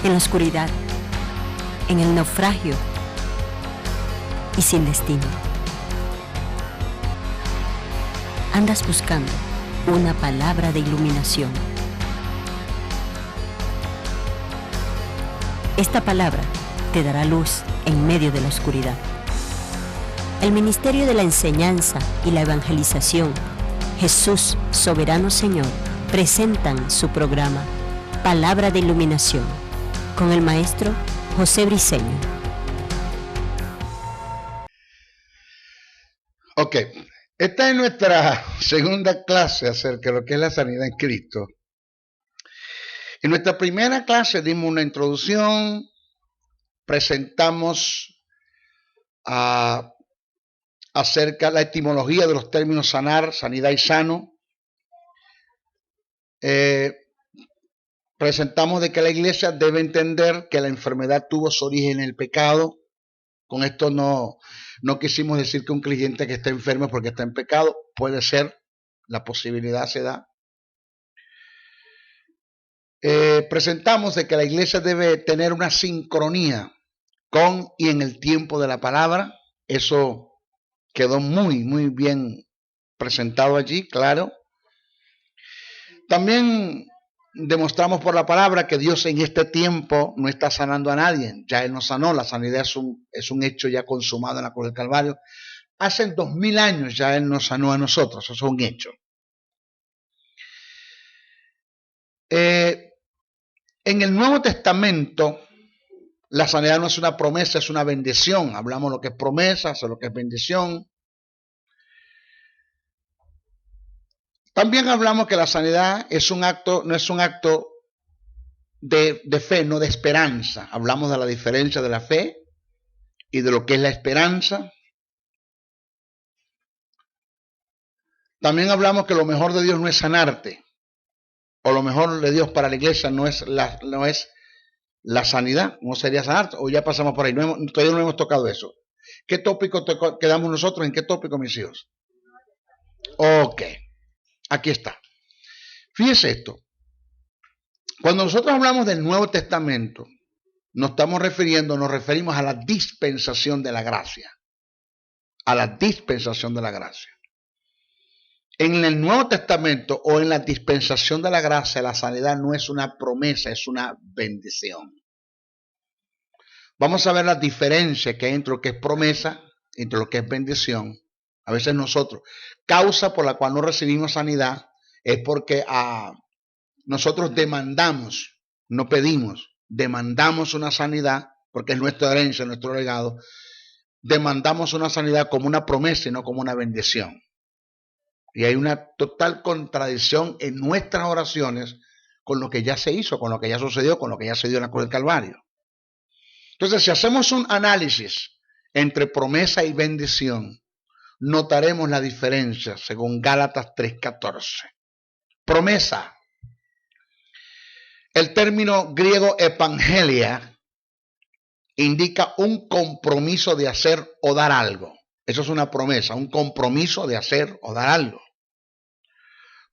en la oscuridad, en el naufragio y sin destino. Andas buscando una palabra de iluminación. Esta palabra te dará luz en medio de la oscuridad. El Ministerio de la Enseñanza y la Evangelización, Jesús Soberano Señor, presentan su programa Palabra de Iluminación con el maestro José Briceño. Ok, esta es nuestra segunda clase acerca de lo que es la sanidad en Cristo. En nuestra primera clase dimos una introducción, presentamos acerca de la etimología de los términos sanar, sanidad y sano. Presentamos de que la iglesia debe entender que la enfermedad tuvo su origen en el pecado. Con esto no quisimos decir que un creyente que está enfermo porque está en pecado, puede ser, la posibilidad se da. Presentamos de que la iglesia debe tener una sincronía con y en el tiempo de la palabra. Eso quedó muy bien presentado allí, claro. También demostramos por la palabra que Dios en este tiempo no está sanando a nadie. Ya Él nos sanó, la sanidad es un hecho ya consumado en la cruz del Calvario. Hace 2000 años ya Él nos sanó a nosotros, eso es un hecho. En el Nuevo Testamento, la sanidad no es una promesa, es una bendición. Hablamos de lo que es promesa, de lo que es bendición. También hablamos que la sanidad es un acto, no es un acto de fe, no de esperanza. Hablamos de la diferencia de la fe y de lo que es la esperanza. También hablamos que lo mejor de Dios no es sanarte, o lo mejor de Dios para la iglesia no es la sanidad, no sería sanarte, o ya pasamos por ahí, todavía no hemos tocado eso. ¿Qué tópico quedamos nosotros? ¿En qué tópico, mis hijos? Ok, aquí está. Fíjese esto. Cuando nosotros hablamos del Nuevo Testamento, nos referimos a la dispensación de la gracia. A la dispensación de la gracia. En el Nuevo Testamento o en la dispensación de la gracia, la sanidad no es una promesa, es una bendición. Vamos a ver la diferencia que hay entre lo que es promesa, entre lo que es bendición. A veces nosotros, causa por la cual no recibimos sanidad es porque nosotros demandamos, no pedimos, demandamos una sanidad, porque es nuestra herencia, nuestro legado, demandamos una sanidad como una promesa y no como una bendición. Y hay una total contradicción en nuestras oraciones con lo que ya se hizo, con lo que ya sucedió, con lo que ya se dio en la cruz del Calvario. Entonces, si hacemos un análisis entre promesa y bendición, notaremos la diferencia según Gálatas 3:14. Promesa. El término griego evangelia indica un compromiso de hacer o dar algo. Eso es una promesa, un compromiso de hacer o dar algo.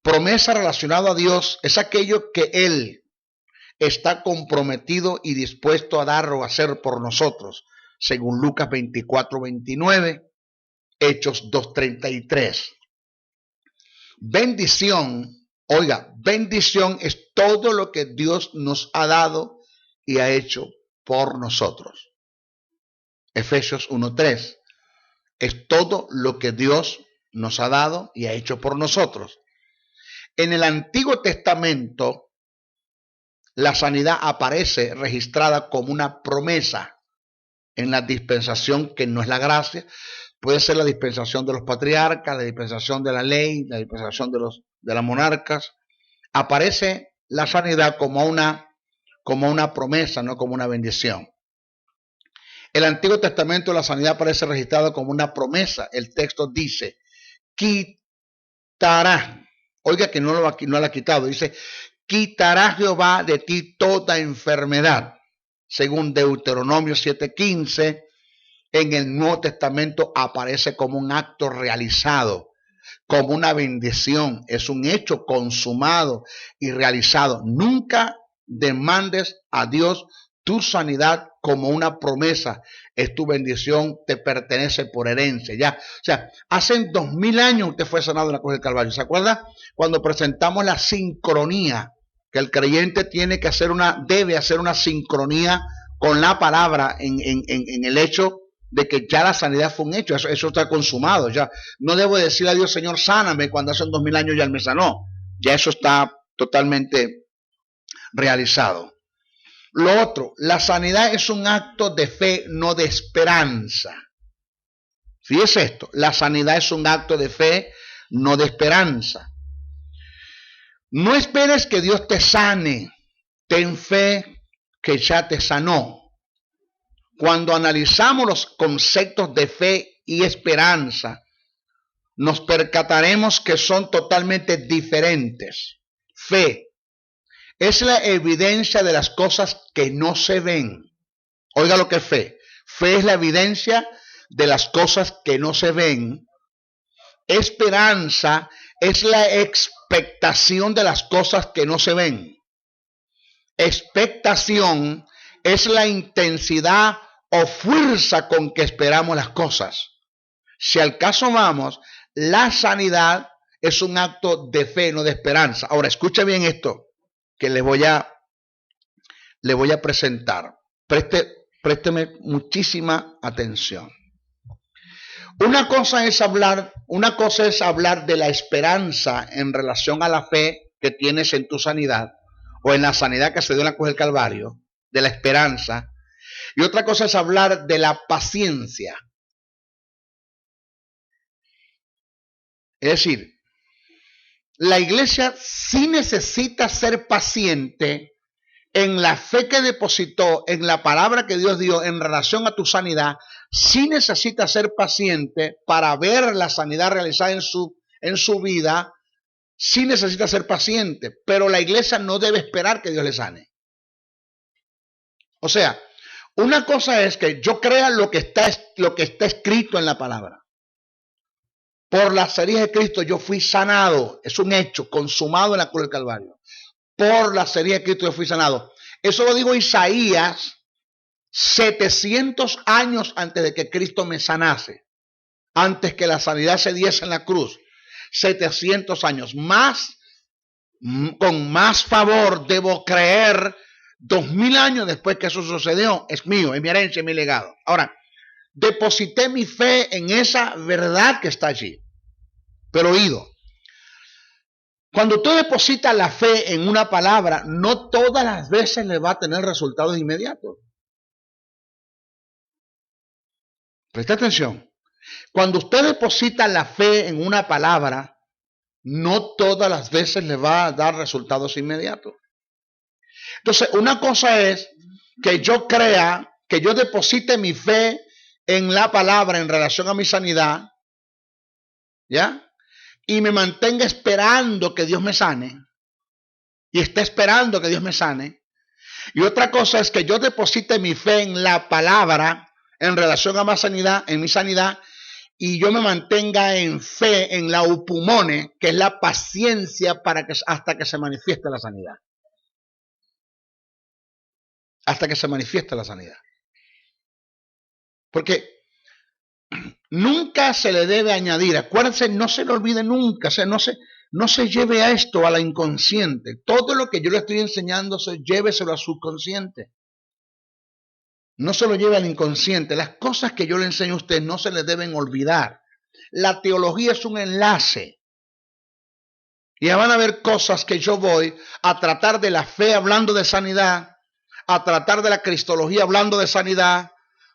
Promesa relacionada a Dios es aquello que Él está comprometido y dispuesto a dar o hacer por nosotros, según Lucas 24:29, Hechos 2:33. Bendición, oiga, bendición es todo lo que Dios nos ha dado y ha hecho por nosotros. Efesios 1:3. Es todo lo que Dios nos ha dado y ha hecho por nosotros. En el Antiguo Testamento, la sanidad aparece registrada como una promesa. En la dispensación, que no es la gracia, puede ser la dispensación de los patriarcas, la dispensación de la ley, la dispensación de las monarcas. Aparece la sanidad como una promesa, no como una bendición. El Antiguo Testamento, la sanidad aparece registrada como una promesa. El texto dice, quitará. Oiga que no lo ha quitado. Dice, quitará Jehová de ti toda enfermedad. Según Deuteronomio 7:15, en el Nuevo Testamento aparece como un acto realizado, como una bendición. Es un hecho consumado y realizado. Nunca demandes a Dios tu sanidad como una promesa. Es tu bendición, te pertenece por herencia. Ya, o sea, hace 2000 años usted fue sanado en la cruz del Calvario. ¿Se acuerda? Cuando presentamos la sincronía, que el creyente tiene que debe hacer una sincronía con la palabra en el hecho de que ya la sanidad fue un hecho. Eso está consumado. Ya no debo decirle a Dios, Señor, sáname, cuando hace 2000 años ya Él me sanó. Ya eso está totalmente realizado. Lo otro, la sanidad es un acto de fe, no de esperanza. Fíjese esto, la sanidad es un acto de fe, no de esperanza. No esperes que Dios te sane, ten fe que ya te sanó. Cuando analizamos los conceptos de fe y esperanza, nos percataremos que son totalmente diferentes. Fe es la evidencia de las cosas que no se ven. Oiga lo que es fe. Fe es la evidencia de las cosas que no se ven. Esperanza es la expectación de las cosas que no se ven. Expectación es la intensidad o fuerza con que esperamos las cosas. Si al caso vamos, la sanidad es un acto de fe, no de esperanza. Ahora, escuche bien esto que le voy a presentar. Présteme muchísima atención. Una cosa es hablar de la esperanza en relación a la fe que tienes en tu sanidad o en la sanidad que se dio en la cruz del Calvario, de la esperanza. Y otra cosa es hablar de la paciencia. Es decir, la iglesia sí necesita ser paciente en la fe que depositó, en la palabra que Dios dio en relación a tu sanidad. Sí necesita ser paciente para ver la sanidad realizada en su vida. Sí necesita ser paciente, pero la iglesia no debe esperar que Dios le sane. O sea, una cosa es que yo crea lo que está escrito en la palabra. Por las heridas de Cristo yo fui sanado. Es un hecho consumado en la cruz del Calvario. Por las heridas de Cristo yo fui sanado. Eso lo dijo Isaías 700 años antes de que Cristo me sanase. Antes que la sanidad se diese en la cruz. 700 años. Con más favor debo creer 2000 años después que eso sucedió. Es mío, es mi herencia, es mi legado. Ahora, deposité mi fe en esa verdad que está allí. Pero oído, cuando usted deposita la fe en una palabra, no todas las veces le va a tener resultados inmediatos. Presta atención. Cuando usted deposita la fe en una palabra, no todas las veces le va a dar resultados inmediatos. Entonces, una cosa es que yo crea, que yo deposite mi fe en la palabra en relación a mi sanidad, ¿ya? Y me mantenga esperando que Dios me sane. Y esté esperando que Dios me sane. Y otra cosa es que yo deposite mi fe en la palabra en relación a mi sanidad, y yo me mantenga en fe en la upumone, que es la paciencia hasta que se manifieste la sanidad. Hasta que se manifieste la sanidad. Porque nunca se le debe añadir, acuérdense, no se le olvide nunca, o sea, no se lleve a esto a la inconsciente. Todo lo que yo le estoy enseñando, lléveselo a su consciente. No se lo lleve al inconsciente. Las cosas que yo le enseño a usted no se le deben olvidar. La teología es un enlace. Y ya van a ver cosas que yo voy a tratar de la fe hablando de sanidad, a tratar de la cristología hablando de sanidad,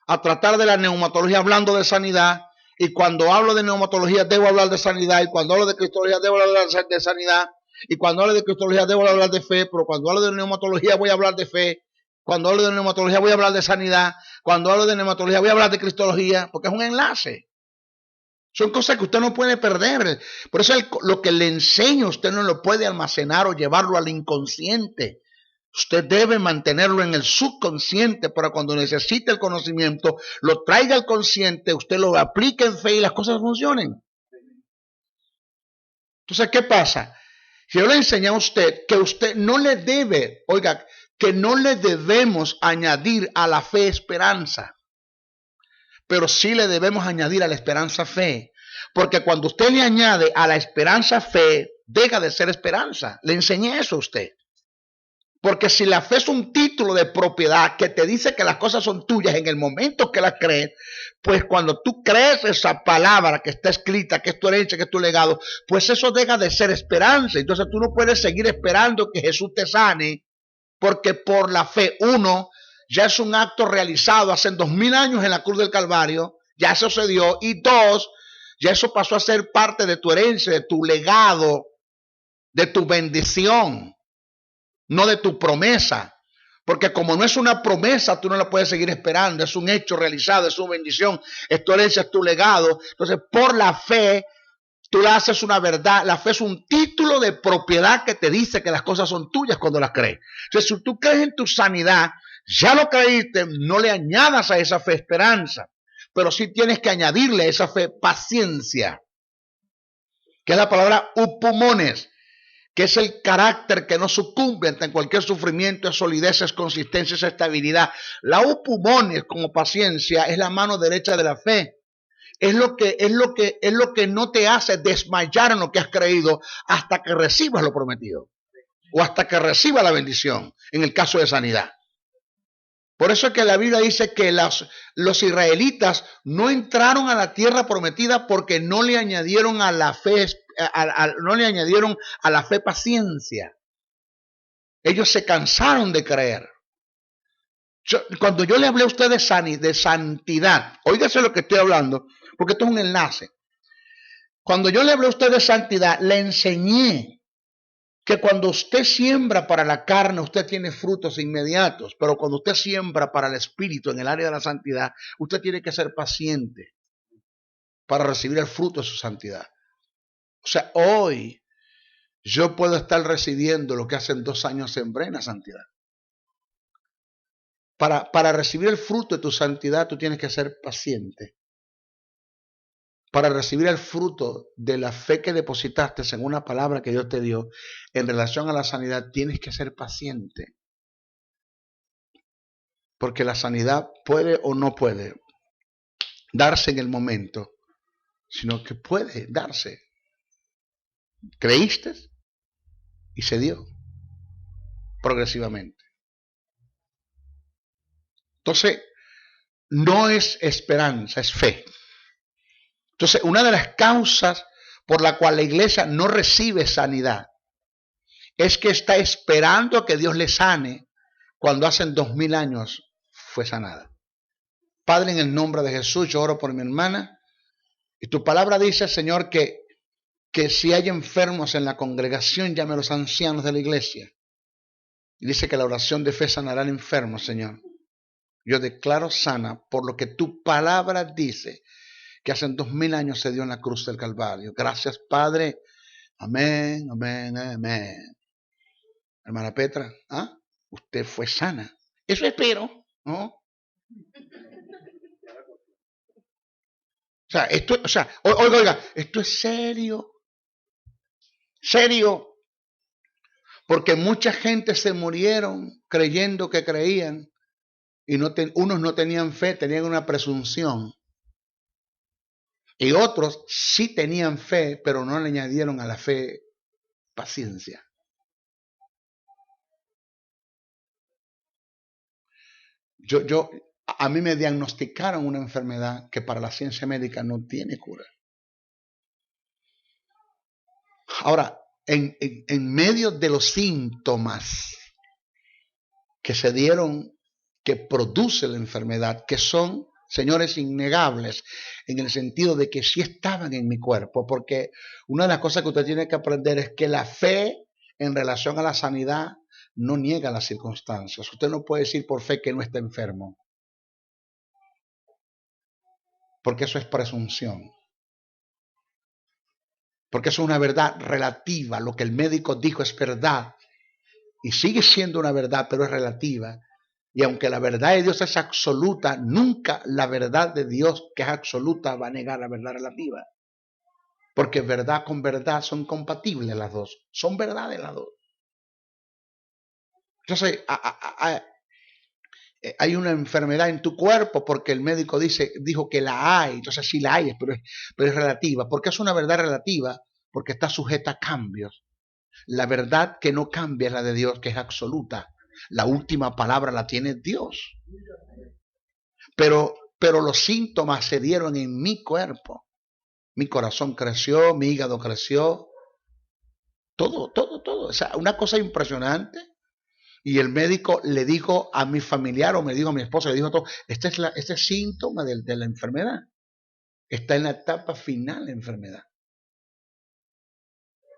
a tratar de la neumatología hablando de sanidad, y cuando hablo de neumatología debo hablar de sanidad, y cuando hablo de cristología debo hablar de sanidad, y cuando hablo de cristología debo hablar de fe, pero cuando hablo de neumatología voy a hablar de fe, cuando hablo de neumatología voy a hablar de sanidad, cuando hablo de neumatología voy a hablar de cristología, porque es un enlace. Son cosas que usted no puede perder. Por eso lo que le enseño usted no lo puede almacenar o llevarlo al inconsciente. Usted debe mantenerlo en el subconsciente para cuando necesite el conocimiento, lo traiga al consciente, usted lo aplique en fe y las cosas funcionen. Entonces, ¿qué pasa? Si yo le enseñé a usted que usted no le debe, oiga, que no le debemos añadir a la fe esperanza, pero sí le debemos añadir a la esperanza fe. Porque cuando usted le añade a la esperanza fe, deja de ser esperanza. Le enseñé eso a usted. Porque si la fe es un título de propiedad que te dice que las cosas son tuyas en el momento que las crees, pues cuando tú crees esa palabra que está escrita, que es tu herencia, que es tu legado, pues eso deja de ser esperanza. Entonces tú no puedes seguir esperando que Jesús te sane, porque por la fe, uno, ya es un acto realizado hace 2000 años en la cruz del Calvario, ya sucedió, y dos, ya eso pasó a ser parte de tu herencia, de tu legado, de tu bendición. No de tu promesa, porque como no es una promesa, tú no la puedes seguir esperando, es un hecho realizado, es una bendición, es tu herencia, es tu legado. Entonces, por la fe, tú la haces una verdad. La fe es un título de propiedad que te dice que las cosas son tuyas cuando las crees. Entonces, si tú crees en tu sanidad, ya lo creíste, no le añadas a esa fe esperanza, pero sí tienes que añadirle a esa fe paciencia, que es la palabra upumones, que es el carácter que no sucumbe ante cualquier sufrimiento, es solidez, es consistencia, es estabilidad. La upumones como paciencia es la mano derecha de la fe. Es lo que no te hace desmayar en lo que has creído hasta que recibas lo prometido o hasta que recibas la bendición, en el caso de sanidad. Por eso es que la Biblia dice que los israelitas no entraron a la tierra prometida porque no le añadieron a la fe no le añadieron a la fe paciencia. Ellos se cansaron de creer. Cuando yo le hablé a usted de santidad, óigase lo que estoy hablando, porque esto es un enlace. Cuando yo le hablé a usted de santidad, le enseñé que cuando usted siembra para la carne, usted tiene frutos inmediatos, pero cuando usted siembra para el espíritu en el área de la santidad, usted tiene que ser paciente para recibir el fruto de su santidad. O sea, hoy yo puedo estar recibiendo lo que hace 2 años sembré en la santidad. Para recibir el fruto de tu santidad, tú tienes que ser paciente. Para recibir el fruto de la fe que depositaste en una palabra que Dios te dio en relación a la sanidad, tienes que ser paciente. Porque la sanidad puede o no puede darse en el momento, sino que puede darse. Creíste y se dio progresivamente. Entonces, no es esperanza, es fe. Entonces, una de las causas por la cual la iglesia no recibe sanidad es que está esperando a que Dios le sane cuando hace 2000 años fue sanada. Padre, en el nombre de Jesús, yo oro por mi hermana. Y tu palabra dice, Señor, que si hay enfermos en la congregación, llame a los ancianos de la iglesia. Y dice que la oración de fe sanará al enfermo, Señor. Yo declaro sana por lo que tu palabra dice, que hace 2000 años se dio en la cruz del Calvario. Gracias, Padre. Amén, amén, amén. Hermana Petra, ¿ah? Usted fue sana. Eso espero, ¿no? Oiga, esto es serio. Serio. Porque mucha gente se murieron creyendo que creían y unos no tenían fe, tenían una presunción. Y otros sí tenían fe, pero no le añadieron a la fe paciencia. A mí me diagnosticaron una enfermedad que para la ciencia médica no tiene cura. Ahora, en medio de los síntomas que se dieron, que produce la enfermedad, que son, señores, innegables, en el sentido de que sí estaban en mi cuerpo, porque una de las cosas que usted tiene que aprender es que la fe en relación a la sanidad no niega las circunstancias. Usted no puede decir por fe que no está enfermo, porque eso es presunción. Porque eso es una verdad relativa. Lo que el médico dijo es verdad y sigue siendo una verdad, pero es relativa. Y aunque la verdad de Dios es absoluta, nunca la verdad de Dios, que es absoluta, va a negar la verdad relativa. Porque verdad con verdad son compatibles las dos. Son verdades las dos. Entonces, hay una enfermedad en tu cuerpo porque el médico dijo que la hay. Entonces sí la hay, pero es relativa. ¿Por qué es una verdad relativa? Porque está sujeta a cambios. La verdad que no cambia es la de Dios, que es absoluta. La última palabra la tiene Dios. Pero los síntomas se dieron en mi cuerpo. Mi corazón creció, mi hígado creció. Todo. O sea, una cosa impresionante. Y el médico le dijo a mi familiar o me dijo a mi esposa, le dijo todo, este es síntoma de la enfermedad. Está en la etapa final de la enfermedad.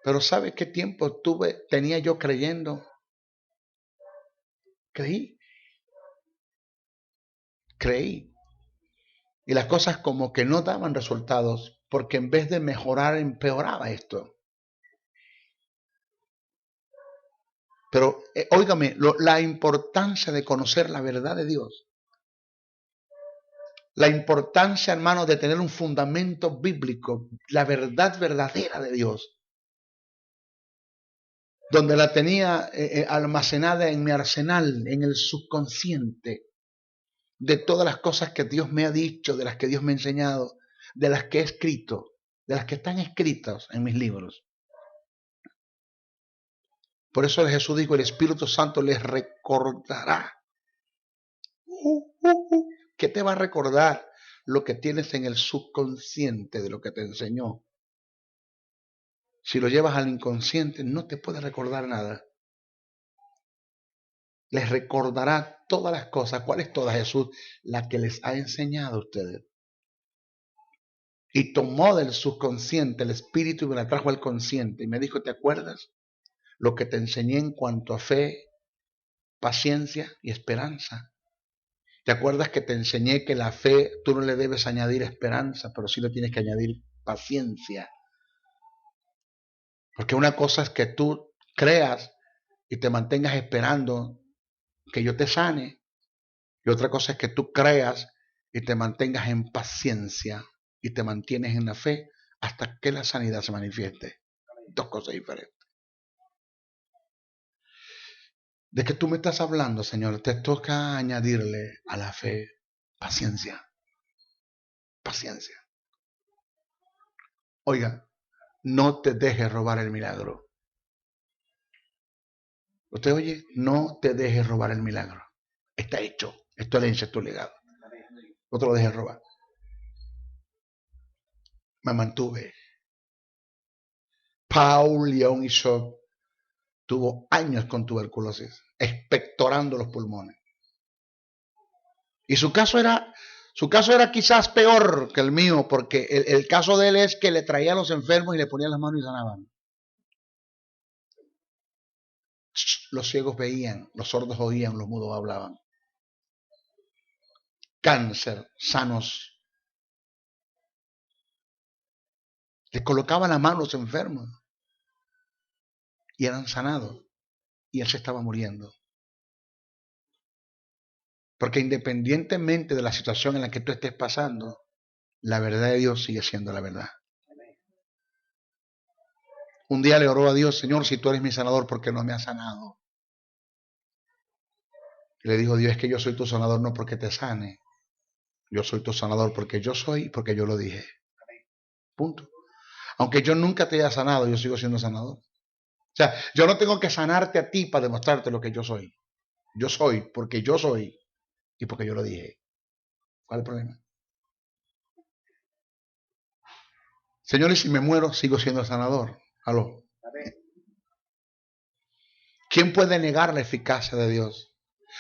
Pero ¿sabes qué tiempo tenía yo creyendo? Creí. Y las cosas como que no daban resultados, porque en vez de mejorar, empeoraba esto. Pero óigame, la importancia de conocer la verdad de Dios. La importancia, hermano, de tener un fundamento bíblico, la verdad verdadera de Dios. Donde la tenía almacenada en mi arsenal, en el subconsciente, de todas las cosas que Dios me ha dicho, de las que Dios me ha enseñado, de las que he escrito, de las que están escritas en mis libros. Por eso Jesús dijo, el Espíritu Santo les recordará. ¿Qué te va a recordar? Lo que tienes en el subconsciente de lo que te enseñó. Si lo llevas al inconsciente, no te puede recordar nada. Les recordará todas las cosas. ¿Cuáles todas, Jesús? Las que les ha enseñado a ustedes. Y tomó del subconsciente el espíritu y me la trajo al consciente. Y me dijo, ¿te acuerdas? Lo que te enseñé en cuanto a fe, paciencia y esperanza. ¿Te acuerdas que te enseñé que la fe tú no le debes añadir esperanza, pero sí le tienes que añadir paciencia? Porque una cosa es que tú creas y te mantengas esperando que yo te sane. Y otra cosa es que tú creas y te mantengas en paciencia y te mantienes en la fe hasta que la sanidad se manifieste. Dos cosas diferentes. ¿De qué tú me estás hablando, Señor? Te toca añadirle a la fe paciencia. Paciencia. Oiga, no te dejes robar el milagro. ¿Usted oye? No te dejes robar el milagro. Está hecho. Es tu herencia, es tu legado. No te lo dejes robar. Me mantuve. Paul León Ishop tuvo años con tuberculosis, expectorando los pulmones. Y su caso era quizás peor que el mío, porque el caso de él es que le traía a los enfermos y le ponía las manos y sanaban. Los ciegos veían, los sordos oían, los mudos hablaban. Cáncer, sanos. Les colocaban la mano a los enfermos y eran sanados. Y él se estaba muriendo. Porque independientemente de la situación en la que tú estés pasando, la verdad de Dios sigue siendo la verdad. Un día le oró a Dios, Señor, si tú eres mi sanador, ¿por qué no me has sanado? Y le dijo Dios, es que yo soy tu sanador no porque te sane. Yo soy tu sanador porque yo soy y porque yo lo dije. Punto. Aunque yo nunca te haya sanado, yo sigo siendo sanador. O sea, yo no tengo que sanarte a ti para demostrarte lo que yo soy. Yo soy porque yo soy y porque yo lo dije. ¿Cuál es el problema? Señores, si me muero, sigo siendo el sanador. ¿Aló? ¿Quién puede negar la eficacia de Dios?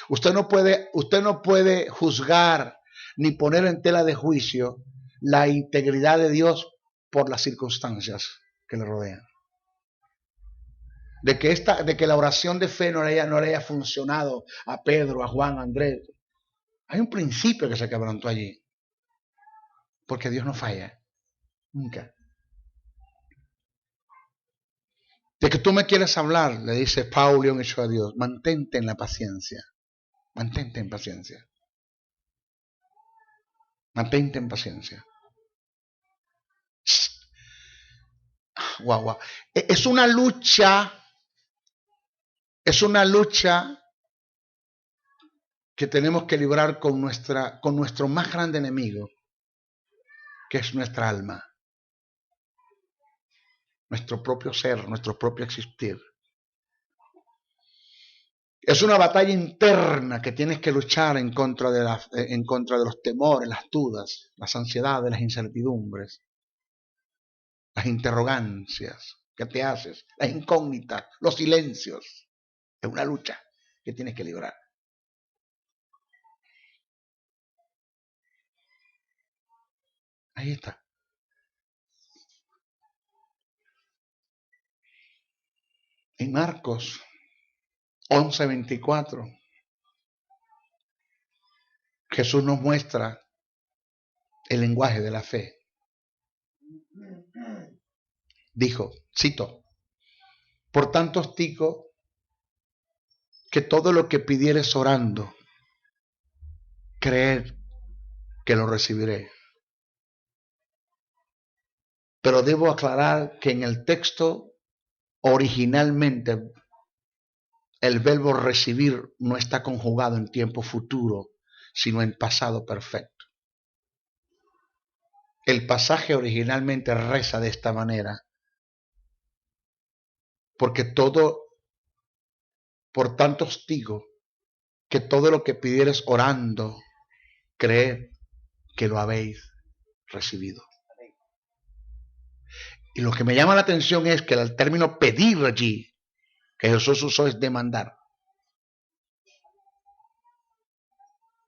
Usted no puede juzgar ni poner en tela de juicio la integridad de Dios por las circunstancias que le rodean. De que la oración de fe no le haya funcionado a Pedro, a Juan, a Andrés. Hay un principio que se quebrantó allí. Porque Dios no falla. Nunca. De que tú me quieres hablar, le dice Paul León Ishop a Dios, mantente en la paciencia. Mantente en paciencia. Mantente en paciencia. Guau. Es una lucha que tenemos que librar con nuestro más grande enemigo, que es nuestra alma, nuestro propio ser, nuestro propio existir. Es una batalla interna que tienes que luchar en contra de los temores, las dudas, las ansiedades, las incertidumbres, las interrogancias que te haces, las incógnitas, los silencios. Es una lucha que tienes que librar. Ahí está. En Marcos 11:24, Jesús nos muestra el lenguaje de la fe. Dijo, cito, por tanto os digo que todo lo que pidieres orando, creed que lo recibiré. Pero debo aclarar que en el texto originalmente el verbo recibir no está conjugado en tiempo futuro, sino en pasado perfecto. El pasaje originalmente reza de esta manera, porque por tanto os digo que todo lo que pidieres orando, creed que lo habéis recibido. Y lo que me llama la atención es que el término pedir allí, que Jesús usó, es demandar.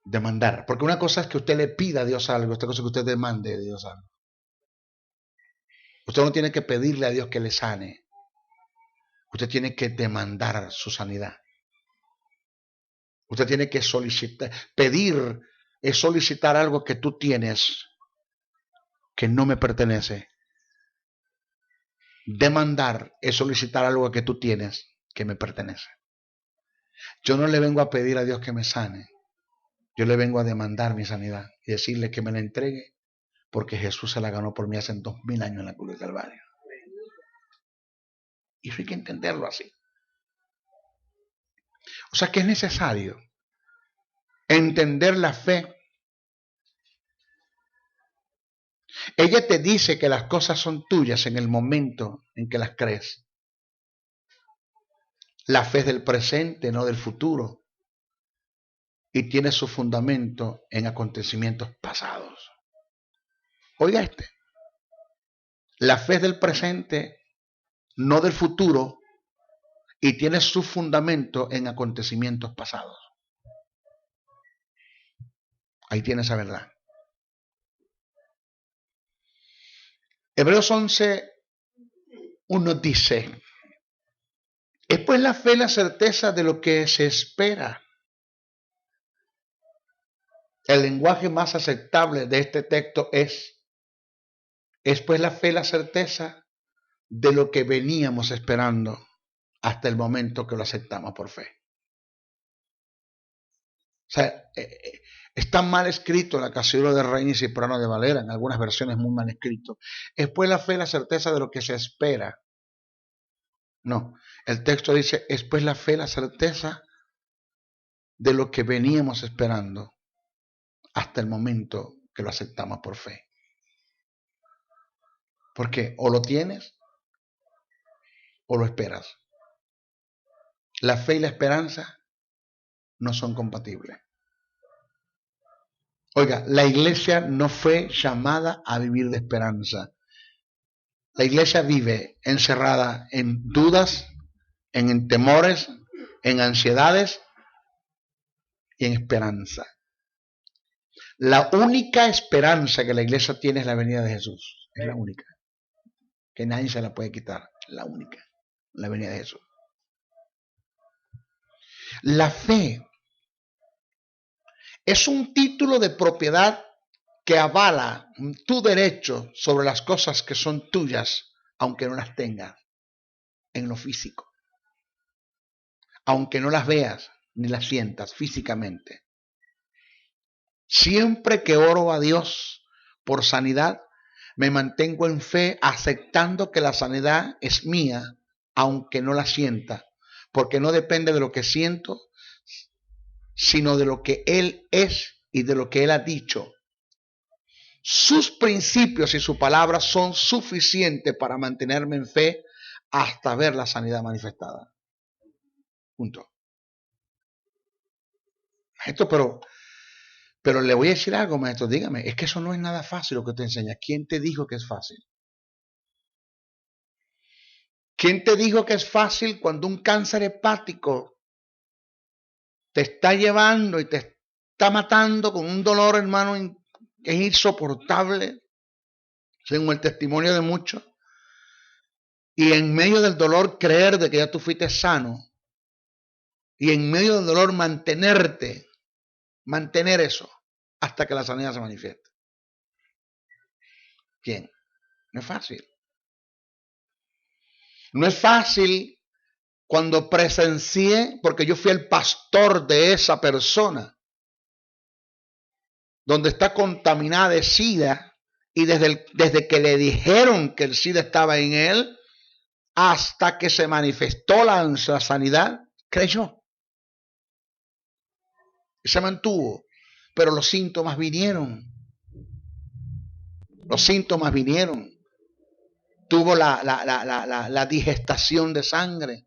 Demandar. Porque una cosa es que usted le pida a Dios algo, otra cosa es que usted demande de Dios algo. Usted no tiene que pedirle a Dios que le sane. Usted tiene que demandar su sanidad. Usted tiene que solicitar. Pedir es solicitar algo que tú tienes que no me pertenece. Demandar es solicitar algo que tú tienes que me pertenece. Yo no le vengo a pedir a Dios que me sane. Yo le vengo a demandar mi sanidad y decirle que me la entregue porque Jesús se la ganó por mí hace 2000 años en la cruz del Calvario. Y eso hay que entenderlo así. O sea que es necesario entender la fe. Ella te dice que las cosas son tuyas en el momento en que las crees. La fe es del presente, no del futuro. Y tiene su fundamento en acontecimientos pasados. Oiga este. La fe es del presente, no del futuro, y tiene su fundamento en acontecimientos pasados. Ahí tiene esa verdad. Hebreos 11:1 dice, es pues la fe la certeza de lo que se espera. El lenguaje más aceptable de este texto es pues la fe la certeza de lo que veníamos esperando hasta el momento que lo aceptamos por fe. O sea, está mal escrito la Casiodoro de Reina y Cipriano de Valera, en algunas versiones muy mal escrito. Es pues la fe la certeza de lo que se espera. No, el texto dice, es pues la fe la certeza de lo que veníamos esperando hasta el momento que lo aceptamos por fe. Porque o lo tienes o lo esperas. La fe y la esperanza no son compatibles. Oiga, la iglesia no fue llamada a vivir de esperanza. La iglesia vive encerrada en dudas, en temores, en ansiedades y en esperanza. La única esperanza que la iglesia tiene es la venida de Jesús. Es la única. Que nadie se la puede quitar. La única. La venida de Jesús. La fe es un título de propiedad que avala tu derecho sobre las cosas que son tuyas, aunque no las tengas en lo físico. Aunque no las veas ni las sientas físicamente. Siempre que oro a Dios por sanidad, me mantengo en fe aceptando que la sanidad es mía, aunque no la sienta, porque no depende de lo que siento, sino de lo que Él es y de lo que Él ha dicho. Sus principios y su palabra son suficientes para mantenerme en fe hasta ver la sanidad manifestada. Punto. Maestro, pero le voy a decir algo, maestro. Dígame, es que eso no es nada fácil lo que te enseña. ¿Quién te dijo que es fácil? ¿Quién te dijo que es fácil cuando un cáncer hepático te está llevando y te está matando con un dolor, hermano, que es insoportable, según el testimonio de muchos? Y en medio del dolor creer de que ya tú fuiste sano. Y en medio del dolor mantener eso hasta que la sanidad se manifieste. ¿Quién? No es fácil. No es fácil cuando presencié, porque yo fui el pastor de esa persona, donde está contaminada de SIDA, y desde que le dijeron que el SIDA estaba en él, hasta que se manifestó la sanidad, creyó. Y se mantuvo. Pero los síntomas vinieron. Los síntomas vinieron. Tuvo la digestación de sangre.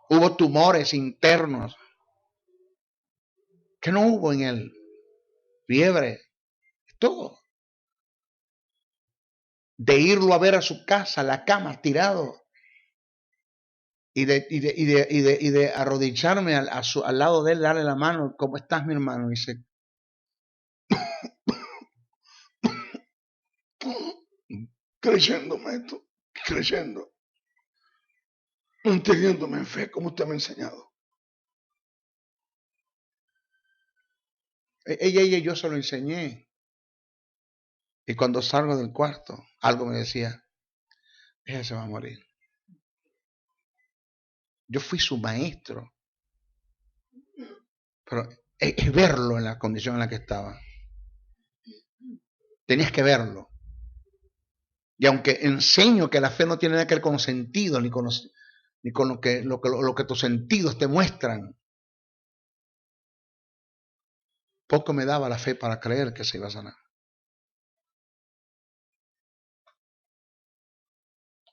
Hubo tumores internos. Que no hubo en él. Fiebre. Todo. De irlo a ver a su casa, la cama, tirado. Y de arrodillarme al lado de él, darle la mano. ¿Cómo estás, mi hermano? Y dice, creyéndome esto, creyendo, manteniéndome en fe, como usted me ha enseñado. Ella y yo se lo enseñé. Y cuando salgo del cuarto, algo me decía, ella se va a morir. Yo fui su maestro. Pero es verlo en la condición en la que estaba. Tenías que verlo. Y aunque enseño que la fe no tiene nada que ver con los sentidos, ni con lo que tus sentidos te muestran, poco me daba la fe para creer que se iba a sanar.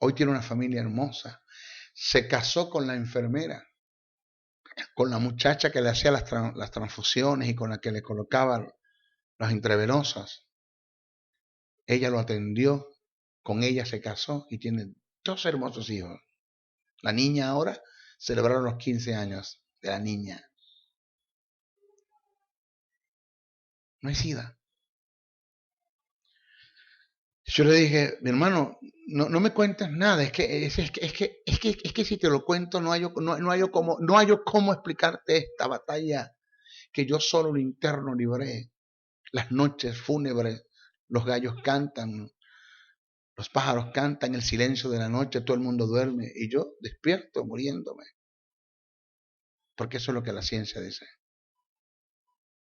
Hoy tiene una familia hermosa. Se casó con la enfermera, con la muchacha que le hacía las transfusiones y con la que le colocaba las intravenosas. Ella lo atendió, con ella se casó y tiene 2 hermosos hijos. La niña ahora celebraron los 15 años de la niña. No hay SIDA. Yo le dije, mi hermano, no me cuentes nada, es que si te lo cuento no hallo cómo explicarte esta batalla que yo solo lo interno libré. Las noches fúnebres, los gallos cantan, los pájaros cantan, el silencio de la noche, todo el mundo duerme y yo despierto muriéndome. Porque eso es lo que la ciencia dice.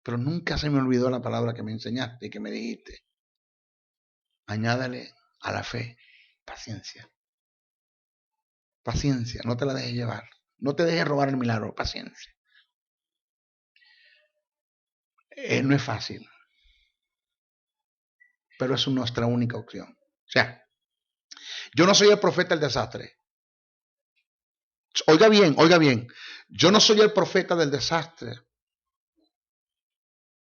Pero nunca se me olvidó la palabra que me enseñaste y que me dijiste. Añádale a la fe paciencia. Paciencia, no te la dejes llevar. No te dejes robar el milagro, paciencia. No es fácil. Pero es nuestra única opción. O sea, yo no soy el profeta del desastre. Oiga bien. Yo no soy el profeta del desastre.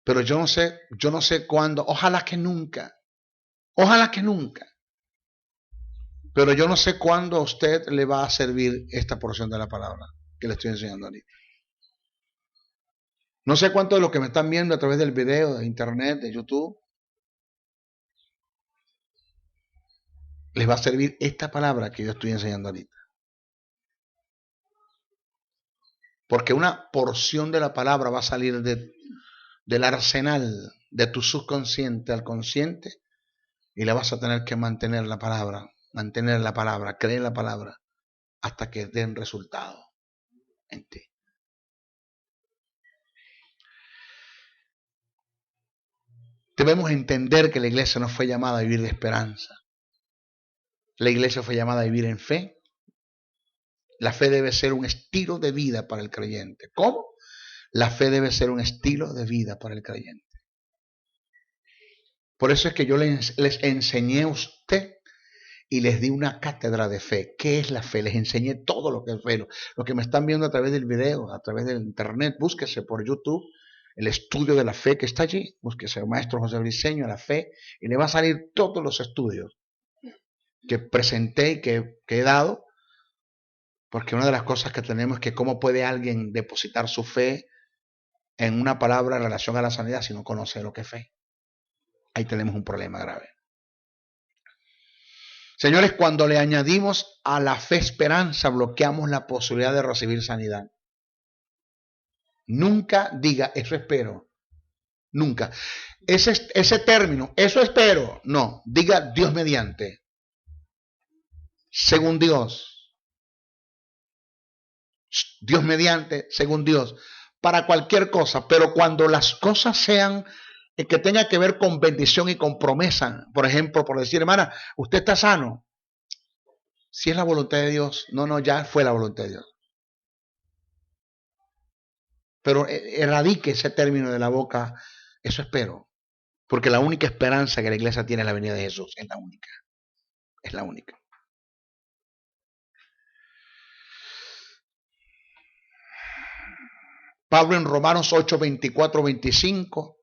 Pero yo no sé cuándo. Ojalá que nunca. Pero yo no sé cuándo a usted le va a servir esta porción de la palabra que le estoy enseñando ahorita. No sé cuántos de los que me están viendo a través del video, de internet, de YouTube, les va a servir esta palabra que yo estoy enseñando ahorita. Porque una porción de la palabra va a salir del arsenal de tu subconsciente al consciente y la vas a tener que mantener la palabra, creer la palabra hasta que den resultado en ti. Debemos entender que la iglesia no fue llamada a vivir de esperanza. La iglesia fue llamada a vivir en fe. La fe debe ser un estilo de vida para el creyente. ¿Cómo? La fe debe ser un estilo de vida para el creyente. Por eso es que yo les enseñé a usted y les di una cátedra de fe. ¿Qué es la fe? Les enseñé todo lo que es fe. Lo que me están viendo a través del video, a través del internet, búsquese por YouTube el estudio de la fe que está allí. Búsquese el maestro José Briceño, la fe, y le va a salir todos los estudios que presenté y que he dado. Porque una de las cosas que tenemos es que cómo puede alguien depositar su fe en una palabra en relación a la sanidad si no conoce lo que es fe. Ahí tenemos un problema grave. Señores, cuando le añadimos a la fe esperanza, bloqueamos la posibilidad de recibir sanidad. Nunca diga, eso espero. Nunca. Ese término, eso espero. No, diga Dios mediante. Según Dios. Dios mediante, según Dios. Para cualquier cosa. Pero cuando las cosas sean que tenga que ver con bendición y con promesa. Por ejemplo, por decir, hermana, usted está sano. Si es la voluntad de Dios, no, ya fue la voluntad de Dios. Pero erradique ese término de la boca, eso espero. Porque la única esperanza que la iglesia tiene es la venida de Jesús. Es la única. Es la única. Pablo en Romanos 8, 24, 25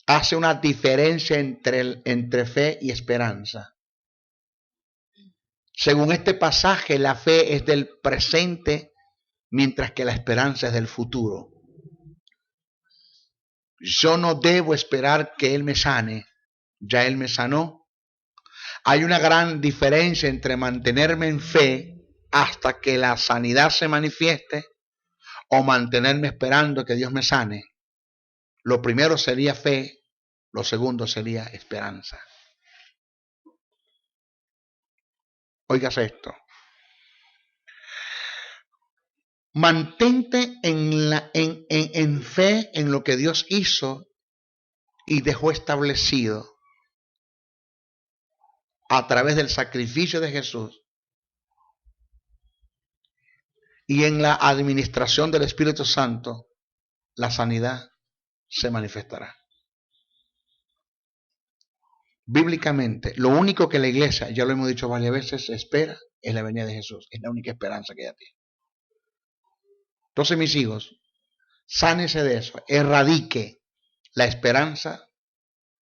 hace una diferencia entre fe y esperanza. Según este pasaje, la fe es del presente, mientras que la esperanza es del futuro. Yo no debo esperar que Él me sane, ya Él me sanó. Hay una gran diferencia entre mantenerme en fe hasta que la sanidad se manifieste o mantenerme esperando que Dios me sane. Lo primero sería fe, lo segundo sería esperanza. Óigase esto. Mantente en fe en lo que Dios hizo y dejó establecido a través del sacrificio de Jesús y en la administración del Espíritu Santo, la sanidad se manifestará. Bíblicamente, lo único que la iglesia, ya lo hemos dicho varias veces, espera es la venida de Jesús. Es la única esperanza que ella tiene. Entonces, mis hijos, sánese de eso. Erradique la esperanza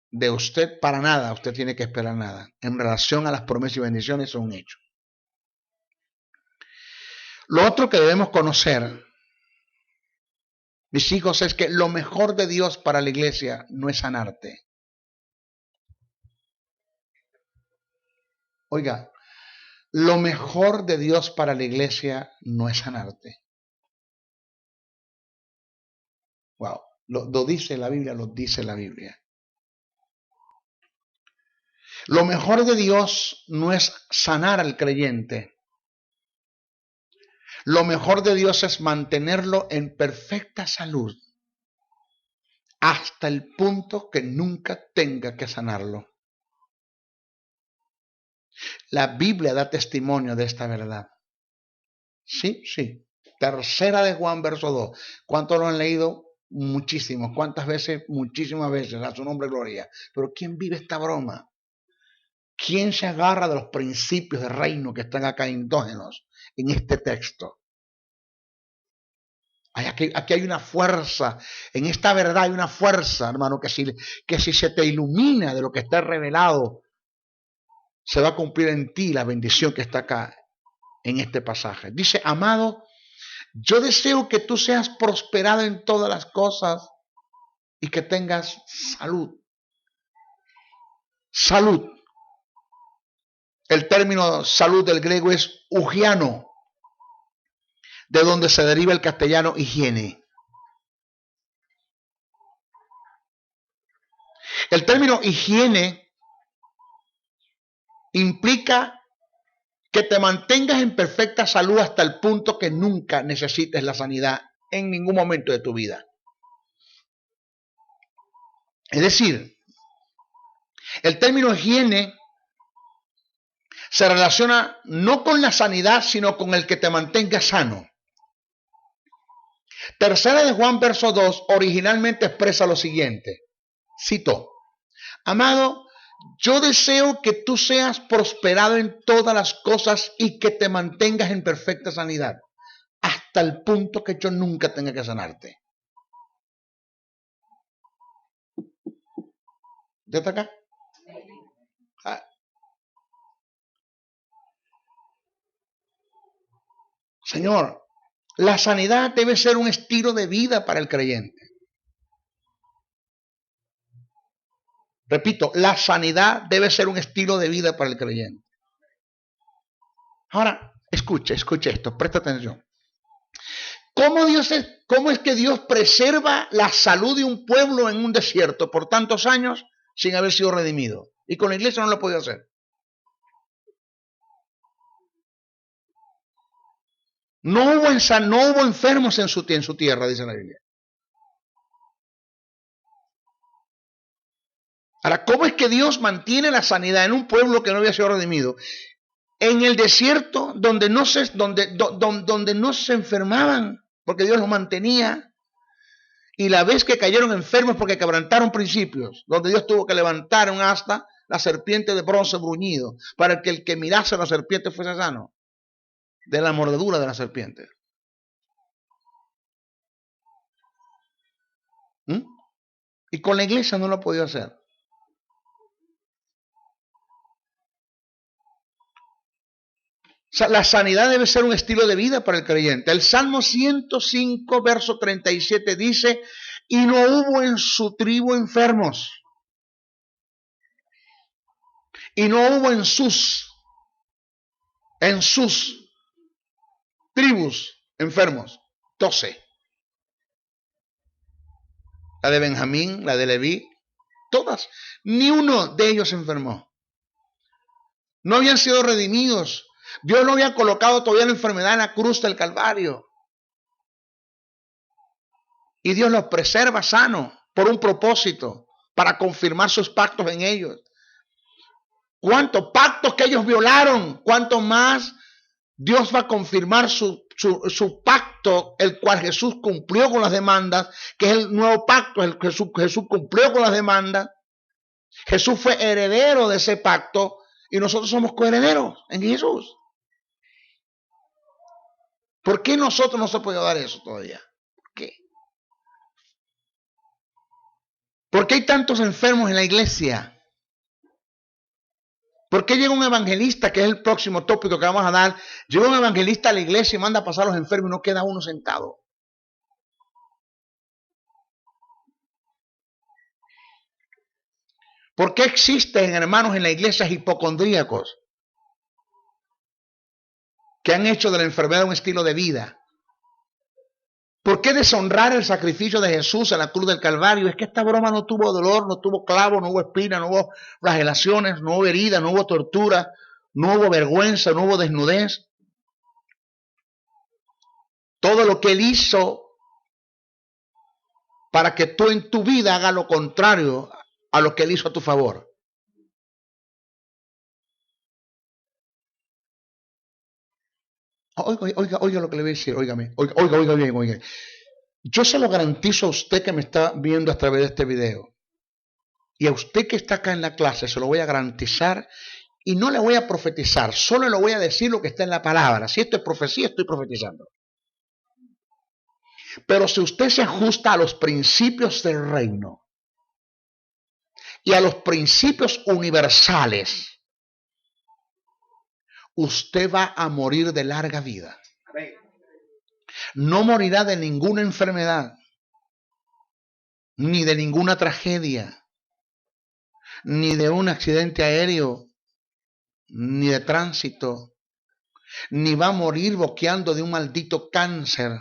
de usted para nada. Usted tiene que esperar nada. En relación a las promesas y bendiciones, eso es un hecho. Lo otro que debemos conocer, mis hijos, es que lo mejor de Dios para la iglesia no es sanarte. Oiga, lo mejor de Dios para la iglesia no es sanarte. Wow, lo dice la Biblia, lo dice la Biblia. Lo mejor de Dios no es sanar al creyente. Lo mejor de Dios es mantenerlo en perfecta salud hasta el punto que nunca tenga que sanarlo. La Biblia da testimonio de esta verdad. Sí. Tercera de Juan, verso 2. ¿Cuántos lo han leído? Muchísimos. ¿Cuántas veces? Muchísimas veces. A su nombre, gloria. Pero ¿quién vive esta broma? ¿Quién se agarra de los principios de reino que están acá endógenos en este texto? Aquí hay una fuerza. En esta verdad hay una fuerza, hermano, que si se te ilumina de lo que está revelado, se va a cumplir en ti la bendición que está acá en este pasaje. Dice, amado, yo deseo que tú seas prosperado en todas las cosas y que tengas salud. Salud. El término salud del griego es ugiano, de donde se deriva el castellano higiene. El término higiene implica que te mantengas en perfecta salud hasta el punto que nunca necesites la sanidad en ningún momento de tu vida. Es decir, el término higiene se relaciona no con la sanidad, sino con el que te mantengas sano. Tercera de Juan, verso 2, originalmente expresa lo siguiente. Cito: amado, yo deseo que tú seas prosperado en todas las cosas y que te mantengas en perfecta sanidad, hasta el punto que yo nunca tenga que sanarte. ¿Ya está acá? Señor, la sanidad debe ser un estilo de vida para el creyente. Repito, la sanidad debe ser un estilo de vida para el creyente. Ahora, escuche esto, presta atención. ¿Cómo es que Dios preserva la salud de un pueblo en un desierto por tantos años sin haber sido redimido? Y con la iglesia no lo podía hacer. No hubo enfermos en su tierra, dice la Biblia. Ahora, ¿cómo es que Dios mantiene la sanidad en un pueblo que no había sido redimido? En el desierto, donde no se enfermaban, porque Dios los mantenía. Y la vez que cayeron enfermos porque quebrantaron principios, donde Dios tuvo que levantar un asta, la serpiente de bronce bruñido, para que el que mirase a la serpiente fuese sano de la mordedura de la serpiente. Y con la iglesia no lo ha podido hacer. O sea, la sanidad debe ser un estilo de vida para el creyente. El Salmo 105, verso 37 dice: y no hubo en su tribu enfermos, y no hubo en sus tribus enfermos. 12. La de Benjamín, la de Leví, todas. Ni uno de ellos se enfermó. No habían sido redimidos. Dios no había colocado todavía la enfermedad en la cruz del Calvario. Y Dios los preserva sanos por un propósito, para confirmar sus pactos en ellos. ¿Cuántos pactos que ellos violaron? ¿Cuánto más Dios va a confirmar su pacto, el cual Jesús cumplió con las demandas, que es el nuevo pacto? Jesús cumplió con las demandas. Jesús fue heredero de ese pacto y nosotros somos coherederos en Jesús. ¿Por qué nosotros no se puede dar eso todavía? ¿Por qué? ¿Por qué hay tantos enfermos en la iglesia? ¿Por qué llega un evangelista, que es el próximo tópico que vamos a dar? Llega un evangelista a la iglesia y manda a pasar a los enfermos y no queda uno sentado. ¿Por qué existen hermanos en la iglesia hipocondríacos que han hecho de la enfermedad un estilo de vida? ¿Por qué deshonrar el sacrificio de Jesús en la cruz del Calvario? Es que esta broma no tuvo dolor, no tuvo clavo, no hubo espina, no hubo flagelaciones, no hubo herida, no hubo tortura, no hubo vergüenza, no hubo desnudez. Todo lo que Él hizo para que tú en tu vida hagas lo contrario a lo que Él hizo a tu favor. Oiga lo que le voy a decir, oiga bien. Yo se lo garantizo a usted que me está viendo a través de este video. Y a usted que está acá en la clase se lo voy a garantizar, y no le voy a profetizar, solo le voy a decir lo que está en la palabra. Si esto es profecía, estoy profetizando. Pero si usted se ajusta a los principios del reino y a los principios universales, usted va a morir de larga vida. No morirá de ninguna enfermedad, ni de ninguna tragedia, ni de un accidente aéreo, ni de tránsito, ni va a morir boqueando de un maldito cáncer,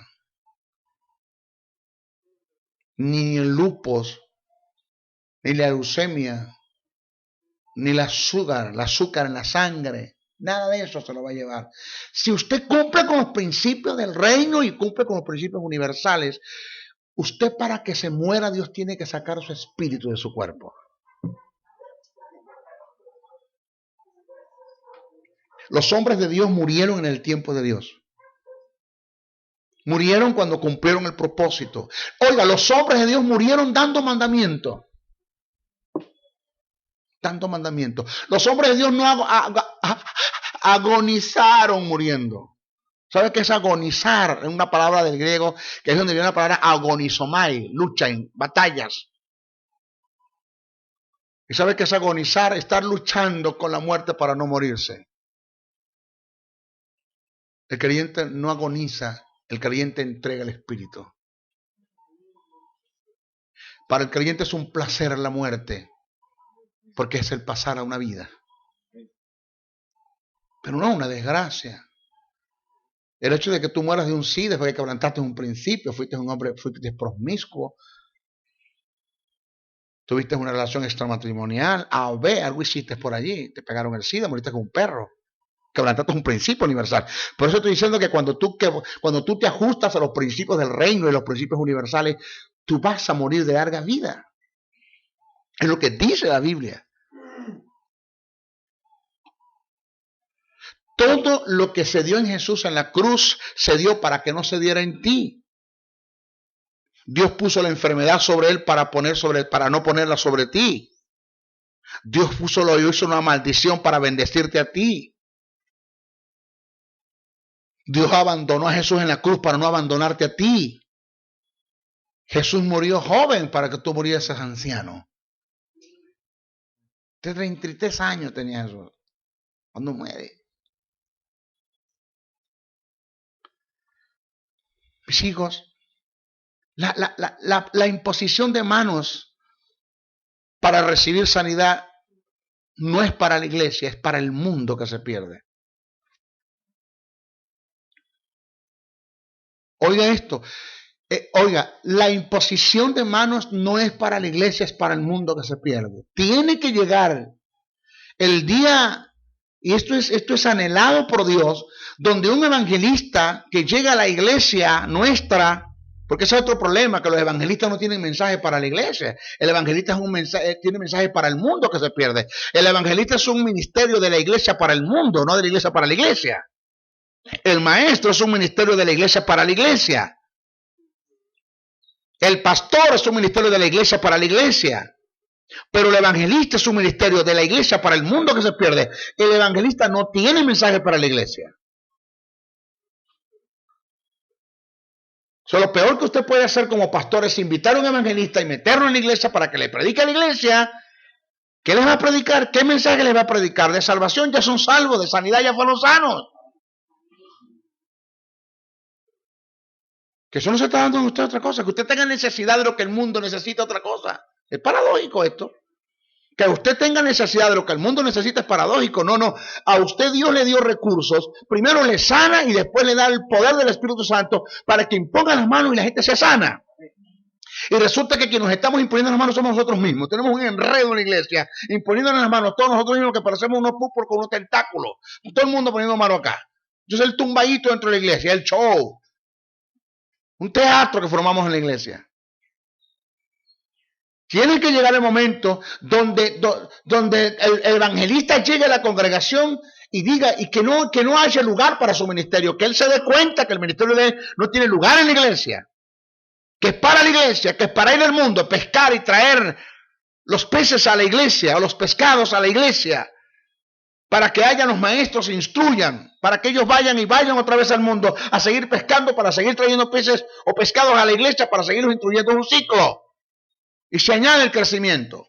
ni el lupus, ni la leucemia, ni el azúcar en la sangre. Nada de eso se lo va a llevar. Si usted cumple con los principios del reino y cumple con los principios universales, usted, para que se muera, Dios tiene que sacar su espíritu de su cuerpo. Los hombres de Dios murieron en el tiempo de Dios. Murieron cuando cumplieron el propósito. Oiga, los hombres de Dios murieron dando mandamiento. Dando mandamiento. Los hombres de Dios no agonizaron muriendo. ¿Sabe qué es agonizar? Es una palabra del griego que es donde viene la palabra agonizomai, lucha en batallas. ¿Y sabe qué es agonizar? Estar luchando con la muerte para no morirse. El creyente no agoniza, el creyente entrega el espíritu. Para el creyente es un placer la muerte, porque es el pasar a una vida. Pero no una desgracia. El hecho de que tú mueras de un SIDA fue que quebrantaste un principio, fuiste un hombre, fuiste promiscuo, tuviste una relación extramatrimonial, A o B, algo hiciste por allí, te pegaron el SIDA, moriste con un perro. Quebrantaste un principio universal. Por eso estoy diciendo que cuando tú te ajustas a los principios del reino y los principios universales, tú vas a morir de larga vida. Es lo que dice la Biblia. Todo lo que se dio en Jesús en la cruz se dio para que no se diera en ti. Dios puso la enfermedad sobre él para no ponerla sobre ti. Dios hizo una maldición para bendecirte a ti. Dios abandonó a Jesús en la cruz para no abandonarte a ti. Jesús murió joven para que tú murieses anciano. De 33 años tenía Jesús cuando muere. Mis hijos, la imposición de manos para recibir sanidad no es para la iglesia, es para el mundo que se pierde. Oiga esto, oiga, la imposición de manos no es para la iglesia, es para el mundo que se pierde. Tiene que llegar el día, y esto es anhelado por Dios, donde un evangelista que llega a la iglesia nuestra, porque ese es otro problema, que los evangelistas no tienen mensaje para la iglesia. El evangelista tiene mensaje para el mundo que se pierde. El evangelista es un ministerio de la iglesia para el mundo, no de la iglesia para la iglesia. El maestro es un ministerio de la iglesia para la iglesia. El pastor es un ministerio de la iglesia para la iglesia. Pero el evangelista es un ministerio de la iglesia para el mundo que se pierde. El evangelista no tiene mensaje para la iglesia. Lo peor que usted puede hacer como pastor es invitar a un evangelista y meterlo en la iglesia para que le predique a la iglesia. ¿Qué les va a predicar? ¿Qué mensaje les va a predicar? De salvación ya son salvos, de sanidad ya fueron sanos. Que eso no se está dando en usted otra cosa, que usted tenga necesidad de lo que el mundo necesita otra cosa. Es paradójico esto. Que usted tenga necesidad de lo que el mundo necesita es paradójico. No. A usted Dios le dio recursos. Primero le sana y después le da el poder del Espíritu Santo para que imponga las manos y la gente sea sana. Y resulta que quienes nos estamos imponiendo las manos somos nosotros mismos. Tenemos un enredo en la iglesia, imponiéndonos las manos todos nosotros mismos que parecemos unos púpulos con unos tentáculos. Todo el mundo poniendo mano acá. Yo soy el tumbadito dentro de la iglesia, el show. Un teatro que formamos en la iglesia. Tiene que llegar el momento donde el evangelista llegue a la congregación y diga y que no haya lugar para su ministerio, que él se dé cuenta que el ministerio de él no tiene lugar en la iglesia, que es para la iglesia, que es para ir al mundo, pescar y traer los peces a la iglesia o los pescados a la iglesia, para que haya los maestros instruyan, para que ellos vayan otra vez al mundo a seguir pescando, para seguir trayendo peces o pescados a la iglesia, para seguirlos instruyendo en un ciclo. Y se añade el crecimiento.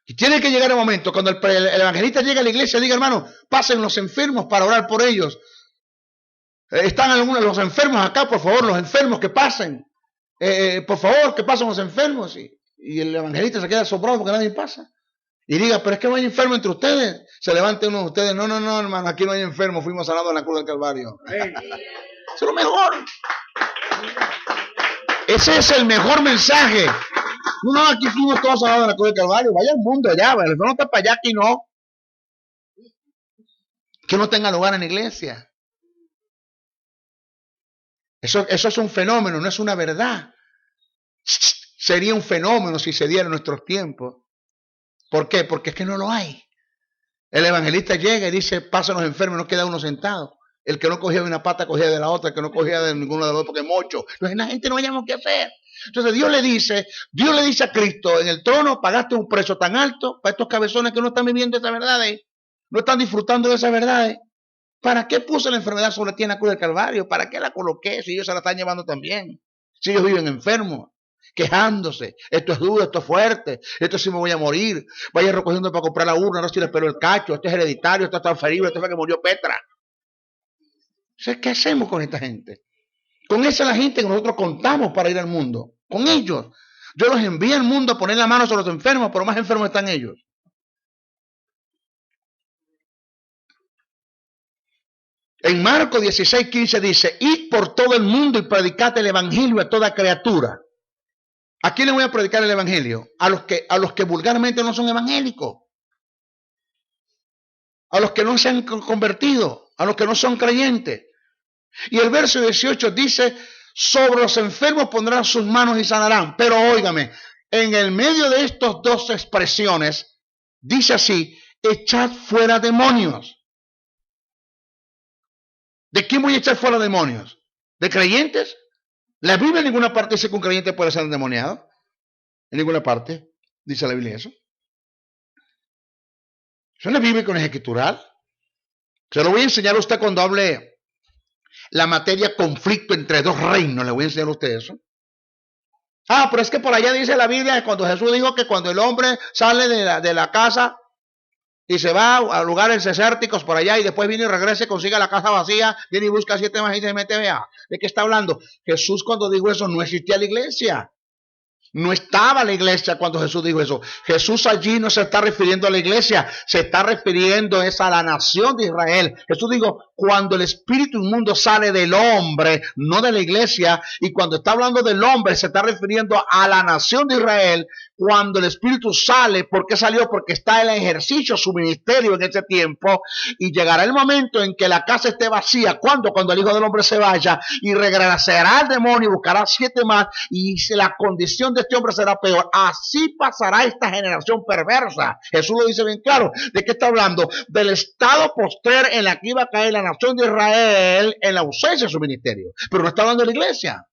Y tiene que llegar el momento, cuando el evangelista llega a la iglesia, diga, hermano, pasen los enfermos para orar por ellos. Están algunos de los enfermos acá, por favor, los enfermos que pasen. Por favor, que pasen los enfermos. Y el evangelista se queda asombrado porque nadie pasa. Y diga, pero es que no hay enfermo entre ustedes. Se levante uno de ustedes. No, hermano, aquí no hay enfermo. Fuimos sanados en la cruz del Calvario. Eso es lo mejor. Ese es el mejor mensaje. No, aquí fuimos todos sanados en la cruz del Calvario. Vaya al mundo allá. El enfermo está para allá, aquí no. Que no tenga lugar en la iglesia. Eso es un fenómeno, no es una verdad. Sería un fenómeno si se diera en nuestros tiempos. ¿Por qué? Porque es que no lo hay. El evangelista llega y dice, pasan los enfermos, no queda uno sentado. El que no cogía de una pata cogía de la otra, el que no cogía de ninguno de los dos porque es mocho. Entonces la gente no hayamos qué hacer. Entonces Dios le dice a Cristo, en el trono pagaste un precio tan alto para estos cabezones que no están viviendo esas verdades, no están disfrutando de esas verdades. ¿Para qué puse la enfermedad sobre ti en la cruz del Calvario? ¿Para qué la coloqué si ellos se la están llevando también? Si ellos viven enfermos, quejándose, esto es duro, esto es fuerte, esto sí me voy a morir, vaya recogiendo para comprar la urna, no si le espero el cacho, esto es hereditario, esto está transferible, esto fue que murió Petra. Entonces, ¿qué hacemos con esta gente? Con esa es la gente que nosotros contamos para ir al mundo. Con ellos. Yo los envío al mundo a poner la mano sobre los enfermos, pero más enfermos están ellos. En Marcos 16:15 dice, id por todo el mundo y predicad el evangelio a toda criatura. ¿A quién le voy a predicar el evangelio? A los que vulgarmente no son evangélicos. A los que no se han convertido, a los que no son creyentes. Y el verso 18 dice, sobre los enfermos pondrán sus manos y sanarán. Pero óigame, en el medio de estas dos expresiones, dice así, echad fuera demonios. ¿De quién voy a echar fuera demonios? ¿De creyentes? La Biblia en ninguna parte dice que un creyente puede ser endemoniado. En ninguna parte dice la Biblia eso. Eso no es bíblico, no es escritural. Se lo voy a enseñar a usted cuando hable la materia conflicto entre dos reinos. Le voy a enseñar a usted eso. Ah, pero es que por allá dice la Biblia que cuando Jesús dijo que cuando el hombre sale de la casa y se va a lugares desérticos por allá y después viene y regresa y consigue la casa vacía, viene y busca 7 más y se mete, vea. ¿De qué está hablando? Jesús cuando dijo eso no existía la iglesia. No estaba la iglesia cuando Jesús dijo eso. Jesús allí no se está refiriendo a la iglesia, se está refiriendo es a la nación de Israel. Jesús dijo, cuando el espíritu inmundo sale del hombre, no de la iglesia, y cuando está hablando del hombre se está refiriendo a la nación de Israel. Cuando el espíritu sale, ¿por qué salió? Porque está en ejercicio su ministerio en ese tiempo, y llegará el momento en que la casa esté vacía. ¿Cuándo? Cuando el Hijo del Hombre se vaya, y regresará el demonio y buscará 7 más, y la condición de este hombre será peor. Así pasará esta generación perversa. Jesús lo dice bien claro. ¿De qué está hablando? Del estado postrer en la que iba a caer la nación de Israel en la ausencia de su ministerio. Pero no está hablando de la iglesia.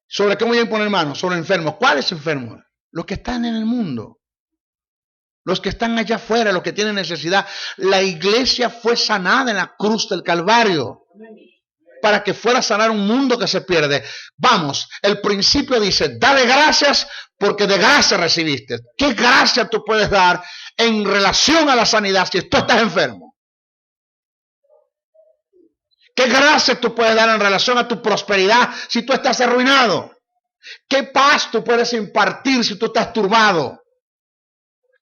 ¿Sobre qué voy a imponer manos? Sobre enfermos. ¿Cuáles enfermos? Los que están en el mundo. Los que están allá afuera, los que tienen necesidad. La iglesia fue sanada en la cruz del Calvario para que fuera a sanar un mundo que se pierde. Vamos, el principio dice, dale gracias porque de gracia recibiste. ¿Qué gracia tú puedes dar en relación a la sanidad si tú estás enfermo? ¿Qué gracia tú puedes dar en relación a tu prosperidad si tú estás arruinado? ¿Qué paz tú puedes impartir si tú estás turbado?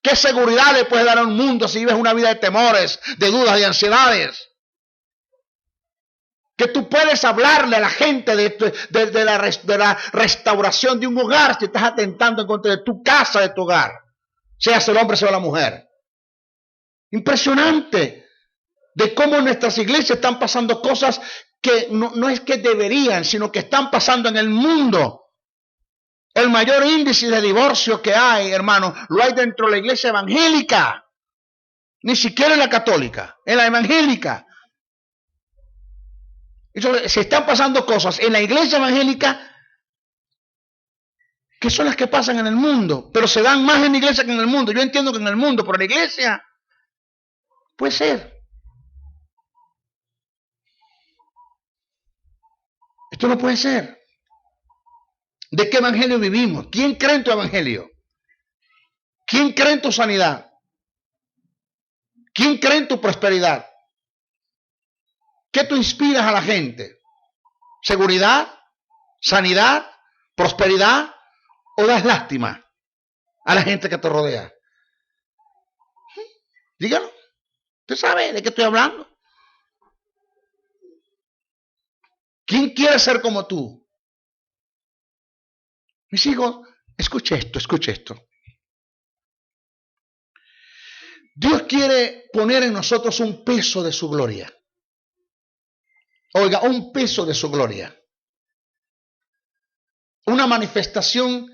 ¿Qué seguridad le puedes dar a un mundo si vives una vida de temores, de dudas, de ansiedades? Que tú puedes hablarle a la gente de la restauración de un hogar si estás atentando en contra de tu casa, de tu hogar. Sea el hombre, sea la mujer. Impresionante de cómo en nuestras iglesias están pasando cosas que no es que deberían, sino que están pasando en el mundo. El mayor índice de divorcio que hay, hermano, lo hay dentro de la iglesia evangélica. Ni siquiera en la católica, en la evangélica. Se están pasando cosas en la iglesia evangélica que son las que pasan en el mundo, pero se dan más en la iglesia que en el mundo. Yo entiendo que en el mundo, pero en la iglesia puede ser. Esto no puede ser. ¿De qué evangelio vivimos? ¿Quién cree en tu evangelio? ¿Quién cree en tu sanidad? ¿Quién cree en tu prosperidad? ¿Qué tú inspiras a la gente? ¿Seguridad? ¿Sanidad? ¿Prosperidad? ¿O das lástima a la gente que te rodea? Dígalo. ¿Usted sabe de qué estoy hablando? ¿Quién quiere ser como tú? Mis hijos, escuche esto. Dios quiere poner en nosotros un peso de su gloria. Oiga, un peso de su gloria. Una manifestación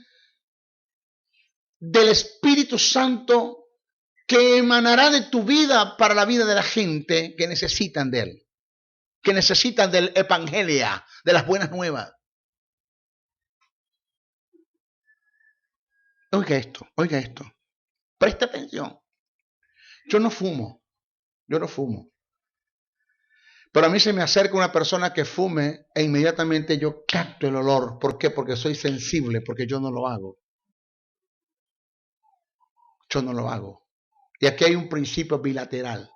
del Espíritu Santo que emanará de tu vida para la vida de la gente que necesitan de él, que necesitan del evangelio, de las buenas nuevas. Oiga esto, presta atención. Yo no fumo. Pero a mí se me acerca una persona que fume e inmediatamente yo capto el olor. ¿Por qué? Porque soy sensible, porque yo no lo hago. Y aquí hay un principio bilateral.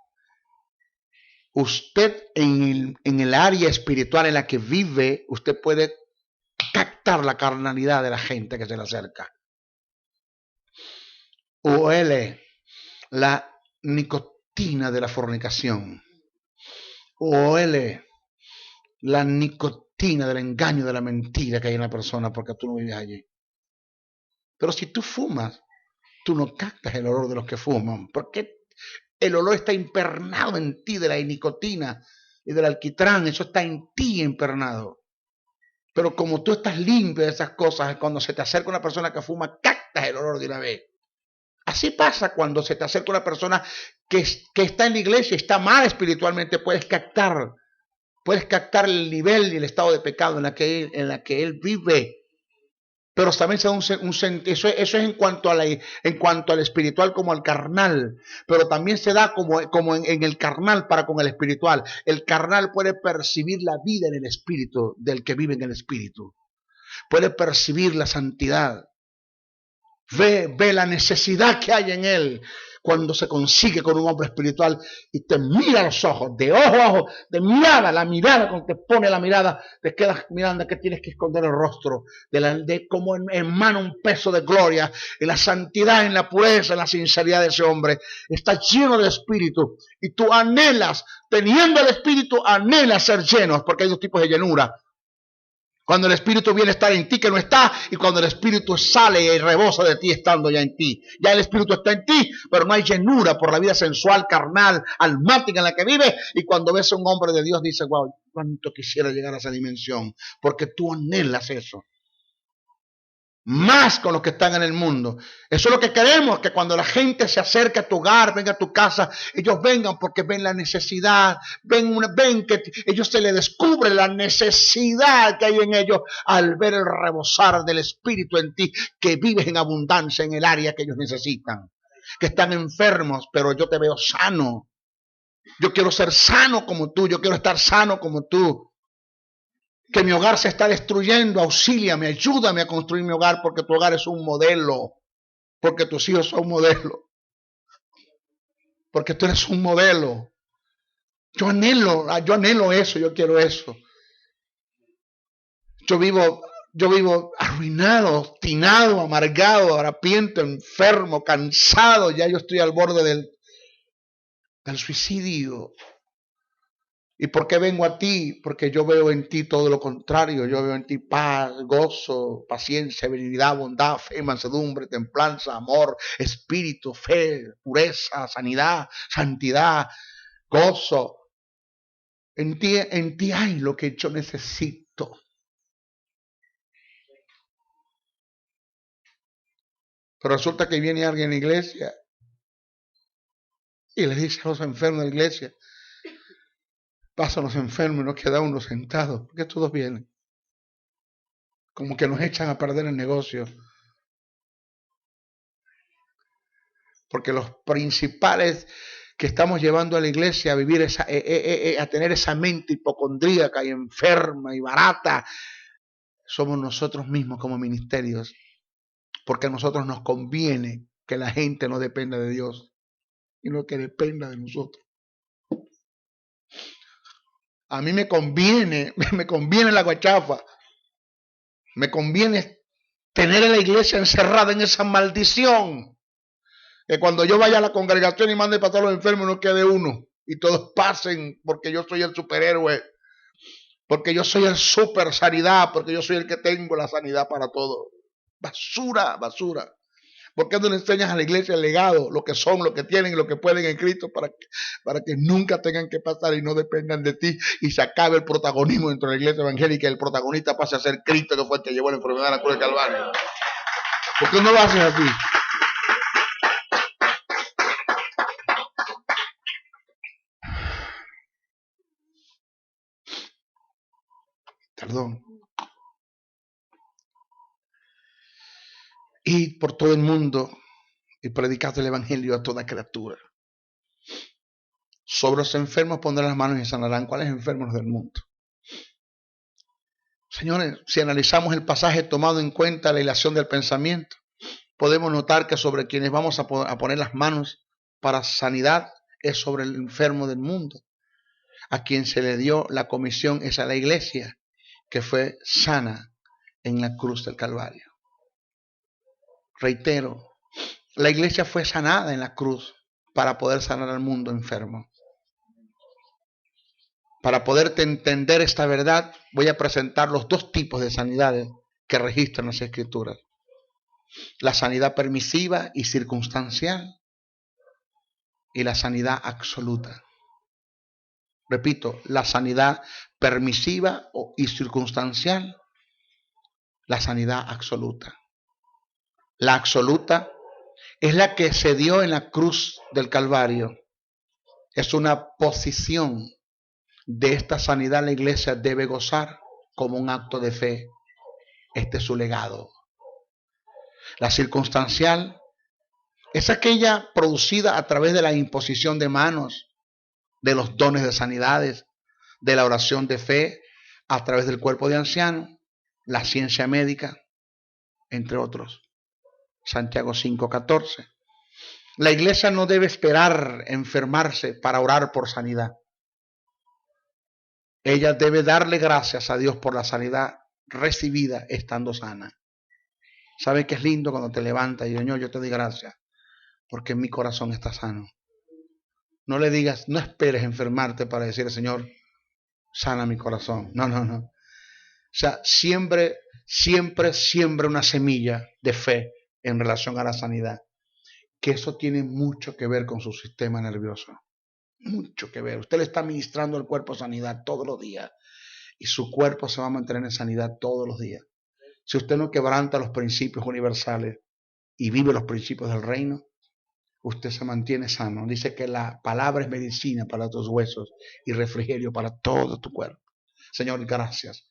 Usted en el área espiritual en la que vive, usted puede captar la carnalidad de la gente que se le acerca. Huele la nicotina de la fornicación. Huele la nicotina del engaño, de la mentira que hay en la persona porque tú no vives allí. Pero si tú fumas, tú no captas el olor de los que fuman, porque el olor está impernado en ti, de la nicotina y del alquitrán, eso está en ti impernado. Pero como tú estás limpio de esas cosas, cuando se te acerca una persona que fuma, captas el olor de una vez. Así pasa cuando se te acerca una persona que está en la iglesia y está mal espiritualmente, puedes captar el nivel y el estado de pecado en la que él vive. Pero también se da eso es en cuanto al espiritual como al carnal. Pero también se da como en el carnal para con el espiritual. El carnal puede percibir la vida en el espíritu del que vive en el espíritu. Puede percibir la santidad. Ve la necesidad que hay en él cuando se consigue con un hombre espiritual y te mira a los ojos, de ojo a ojo, de mirada, la mirada, cuando te pone la mirada, te quedas mirando que tienes que esconder el rostro, de como emana un peso de gloria, en la santidad, en la pureza, en la sinceridad de ese hombre. Está lleno de espíritu y tú anhelas, teniendo el espíritu, anhelas ser llenos, porque hay dos tipos de llenura. Cuando el espíritu viene a estar en ti que no está, y cuando el espíritu sale y rebosa de ti estando ya en ti. Ya el espíritu está en ti, pero no hay llenura por la vida sensual, carnal, almática en la que vive. Y cuando ves a un hombre de Dios, dices, wow, cuánto quisiera llegar a esa dimensión, porque tú anhelas eso. Más con los que están en el mundo. Eso es lo que queremos, que cuando la gente se acerque a tu hogar, venga a tu casa, ellos vengan porque ven la necesidad, ven que ellos se les descubre la necesidad que hay en ellos al ver el rebosar del espíritu en ti, que vives en abundancia en el área que ellos necesitan, que están enfermos, pero yo te veo sano. Yo quiero ser sano como tú, yo quiero estar sano como tú. Que mi hogar se está destruyendo, auxíliame, ayúdame a construir mi hogar, porque tu hogar es un modelo, porque tus hijos son un modelo, porque tú eres un modelo. Yo anhelo eso, yo quiero eso. Yo vivo arruinado, obstinado, amargado, harapiento, enfermo, cansado, ya yo estoy al borde del suicidio. ¿Y por qué vengo a ti? Porque yo veo en ti todo lo contrario. Yo veo en ti paz, gozo, paciencia, benignidad, bondad, fe, mansedumbre, templanza, amor, espíritu, fe, pureza, sanidad, santidad, gozo. En ti hay lo que yo necesito. Pero resulta que viene alguien a la iglesia y le dice a los enfermos de la iglesia, pasan los enfermos y nos queda uno sentado, porque todos vienen. Como que nos echan a perder el negocio. Porque los principales que estamos llevando a la iglesia a vivir a tener esa mente hipocondríaca y enferma y barata, somos nosotros mismos como ministerios. Porque a nosotros nos conviene que la gente no dependa de Dios, sino que dependa de nosotros. A mí me conviene la guachafa. Me conviene tener a la iglesia encerrada en esa maldición. Que cuando yo vaya a la congregación y mande para todos los enfermos no quede uno. Y todos pasen porque yo soy el superhéroe. Porque yo soy el super sanidad. Porque yo soy el que tengo la sanidad para todo. Basura, basura. ¿Por qué no le enseñas a la iglesia el legado, lo que son, lo que tienen y lo que pueden en Cristo para que nunca tengan que pasar y no dependan de ti y se acabe el protagonismo dentro de la iglesia evangélica y el protagonista pase a ser Cristo, que fue el que llevó la enfermedad a la cruz del Calvario? ¿Por qué no lo haces así? Perdón. Id por todo el mundo y predicad el evangelio a toda criatura. Sobre los enfermos pondrán las manos y sanarán. ¿Cuáles enfermos del mundo? Señores, si analizamos el pasaje tomado en cuenta la ilación del pensamiento, podemos notar que sobre quienes vamos a poner las manos para sanidad es sobre el enfermo del mundo. A quien se le dio la comisión es a la iglesia, que fue sana en la cruz del Calvario. Reitero, la iglesia fue sanada en la cruz para poder sanar al mundo enfermo. Para poderte entender esta verdad, voy a presentar los dos tipos de sanidades que registran las Escrituras. La sanidad permisiva y circunstancial y la sanidad absoluta. Repito, la sanidad permisiva y circunstancial, la sanidad absoluta. La absoluta es la que se dio en la cruz del Calvario. Es una posición. De esta sanidad la iglesia debe gozar como un acto de fe. Este es su legado. La circunstancial es aquella producida a través de la imposición de manos, de los dones de sanidades, de la oración de fe, a través del cuerpo de ancianos, la ciencia médica, entre otros. Santiago 5:14. La iglesia no debe esperar enfermarse para orar por sanidad. Ella debe darle gracias a Dios por la sanidad recibida estando sana. ¿Sabe qué es lindo cuando te levantas y dices, Señor, yo te doy gracias porque mi corazón está sano? No le digas, no esperes enfermarte para decirle, Señor, sana mi corazón. No. O sea, siempre una semilla de fe en relación a la sanidad. Que eso tiene mucho que ver con su sistema nervioso. Mucho que ver. Usted le está ministrando al cuerpo sanidad todos los días y su cuerpo se va a mantener en sanidad todos los días. Si usted no quebranta los principios universales y vive los principios del reino, usted se mantiene sano. Dice que la palabra es medicina para tus huesos y refrigerio para todo tu cuerpo. Señor, gracias.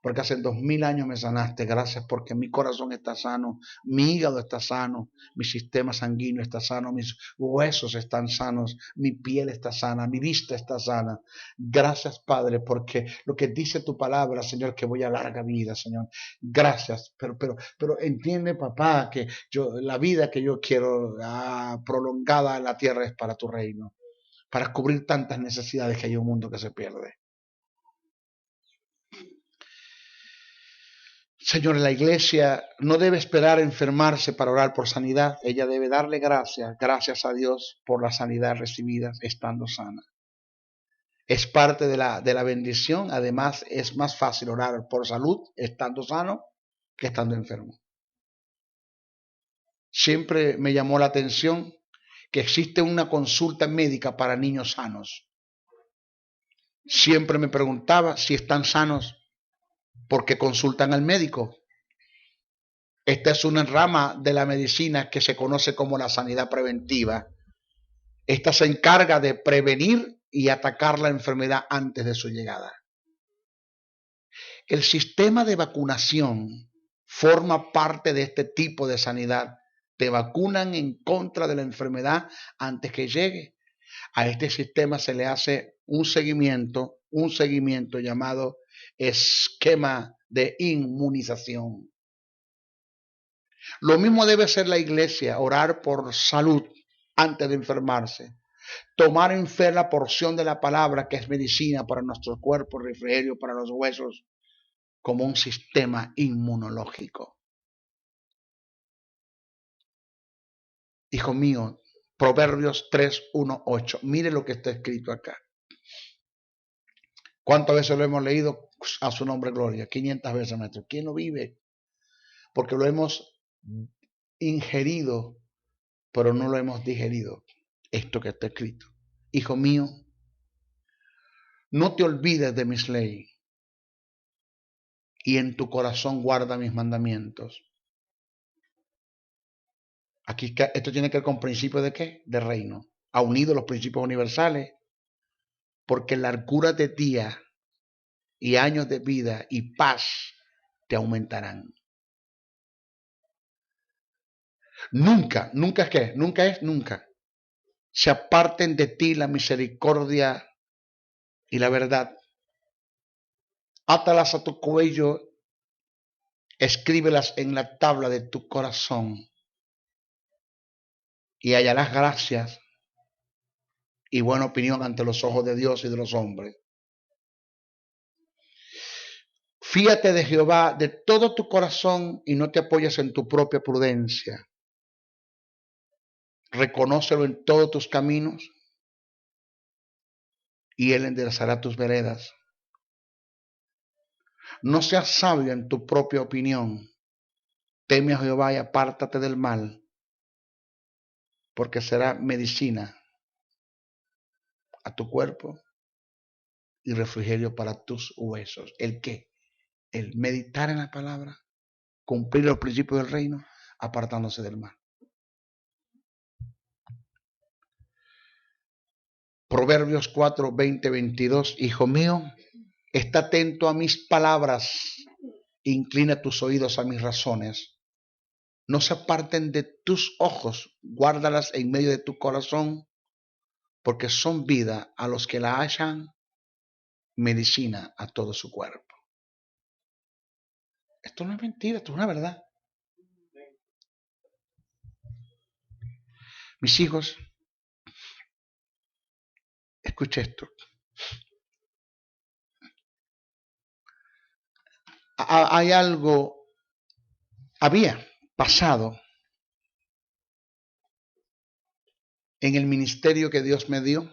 Porque hace 2000 años me sanaste. Gracias porque mi corazón está sano, mi hígado está sano, mi sistema sanguíneo está sano, mis huesos están sanos, mi piel está sana, mi vista está sana. Gracias, Padre, porque lo que dice tu palabra, Señor, que voy a larga vida, Señor. Gracias. Pero entiende, papá, que la vida que yo quiero prolongada en la tierra es para tu reino, para cubrir tantas necesidades que hay en un mundo que se pierde. Señor, la iglesia no debe esperar enfermarse para orar por sanidad. Ella debe darle gracias a Dios por la sanidad recibida estando sana. Es parte de la bendición. Además, es más fácil orar por salud estando sano que estando enfermo. Siempre me llamó la atención que existe una consulta médica para niños sanos. Siempre me preguntaba si están sanos porque consultan al médico. Esta es una rama de la medicina que se conoce como la sanidad preventiva. Esta se encarga de prevenir y atacar la enfermedad antes de su llegada. El sistema de vacunación forma parte de este tipo de sanidad. Te vacunan en contra de la enfermedad antes que llegue. A este sistema se le hace un seguimiento llamado esquema de inmunización. Lo mismo debe ser la iglesia, orar por salud antes de enfermarse. Tomar en fe la porción de la palabra que es medicina para nuestro cuerpo, refrigerio para los huesos, como un sistema inmunológico. Hijo mío, Proverbios 3:1-8. Mire lo que está escrito acá. ¿Cuántas veces lo hemos leído? A su nombre gloria. 500 veces, maestro. ¿Quién lo vive? Porque lo hemos ingerido, pero no lo hemos digerido. Esto que está escrito. Hijo mío, no te olvides de mis leyes y en tu corazón guarda mis mandamientos. Aquí esto tiene que ver con principios de ¿qué? De reino. Ha unido los principios universales porque largura de día y años de vida y paz te aumentarán. Nunca, nunca es que, nunca es nunca. Se aparten de ti la misericordia y la verdad. Átalas a tu cuello, escríbelas en la tabla de tu corazón y hallarás gracias y buena opinión ante los ojos de Dios y de los hombres. Fíate de Jehová de todo tu corazón y no te apoyes en tu propia prudencia. Reconócelo en todos tus caminos y Él enderezará tus veredas. No seas sabio en tu propia opinión. Teme a Jehová y apártate del mal, porque será medicina a tu cuerpo y refrigerio para tus huesos. ¿El qué? El meditar en la palabra, cumplir los principios del reino, apartándose del mal. Proverbios 4, 20, 22. Hijo mío, está atento a mis palabras, inclina tus oídos a mis razones. No se aparten de tus ojos, guárdalas en medio de tu corazón, porque son vida a los que la hallan, medicina a todo su cuerpo. Esto no es mentira, esto es una verdad. Mis hijos, escuche esto. Hay algo, había pasado en el ministerio que Dios me dio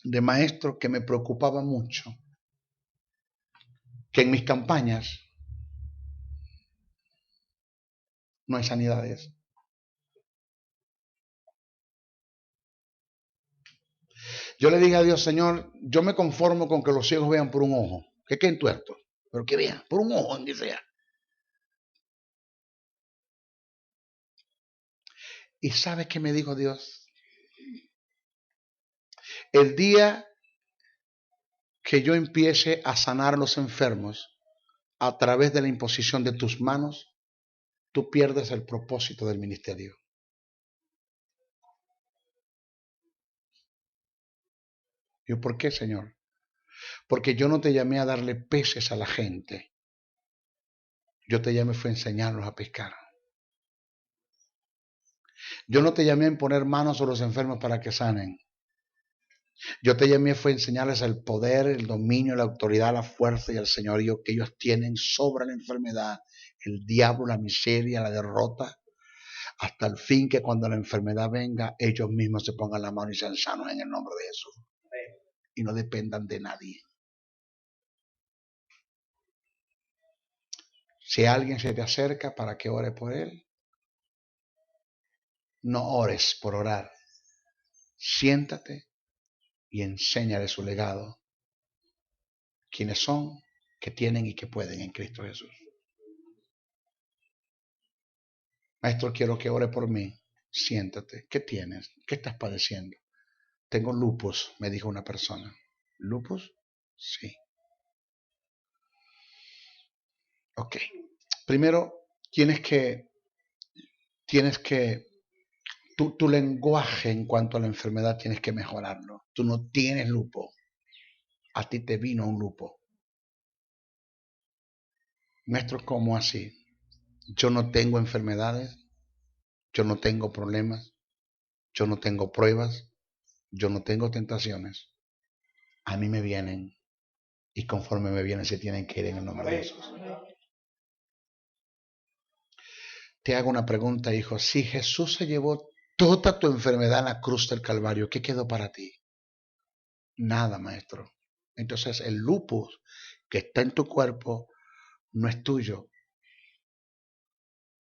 de maestro que me preocupaba mucho. Que en mis campañas no hay sanidades. Yo le dije a Dios, Señor, yo me conformo con que los ciegos vean por un ojo. Que queden tuertos, pero que vean por un ojo, en que sea. ¿Y sabes qué me dijo Dios? El día que yo empiece a sanar a los enfermos a través de la imposición de tus manos, tú pierdes el propósito del ministerio. Yo, ¿por qué, Señor? Porque yo no te llamé a darle peces a la gente. Yo te llamé fue a enseñarlos a pescar. Yo no te llamé a imponer manos sobre los enfermos para que sanen. Yo te llamé fue a enseñarles el poder, el dominio, la autoridad, la fuerza y el señorío que ellos tienen sobre la enfermedad, el diablo, la miseria, la derrota, hasta el fin que cuando la enfermedad venga, ellos mismos se pongan la mano y sean sanos en el nombre de Jesús. Y no dependan de nadie. Si alguien se te acerca para que ore por él, no ores por orar. Siéntate y enséñale su legado. Quiénes son, que tienen y que pueden en Cristo Jesús. Maestro, quiero que ore por mí. Siéntate. ¿Qué tienes? ¿Qué estás padeciendo? Tengo lupus, me dijo una persona. ¿Lupus? Sí. Ok. Primero, tienes que tu lenguaje en cuanto a la enfermedad tienes que mejorarlo. Tú no tienes lupus. A ti te vino un lupus. Maestro, ¿cómo así? Yo no tengo enfermedades. Yo no tengo problemas. Yo no tengo pruebas. Yo no tengo tentaciones. A mí me vienen. Y conforme me vienen se tienen que ir en el nombre de Jesús. Te hago una pregunta, hijo. Si Jesús se llevó toda tu enfermedad en la cruz del Calvario, ¿qué quedó para ti? Nada, maestro. Entonces el lupus que está en tu cuerpo no es tuyo.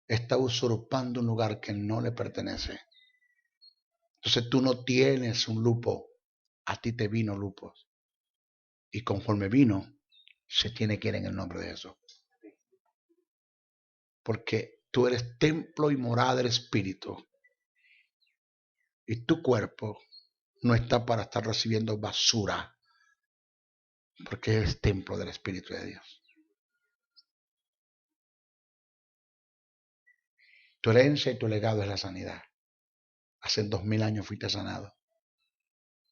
Está usurpando un lugar que no le pertenece. Entonces tú no tienes un lupus. A ti te vino lupus. Y conforme vino, se tiene que ir en el nombre de Jesús. Porque tú eres templo y morada del Espíritu. Y tu cuerpo no está para estar recibiendo basura porque es templo del Espíritu de Dios. Tu herencia y tu legado es la sanidad. Hace 2000 años fuiste sanado.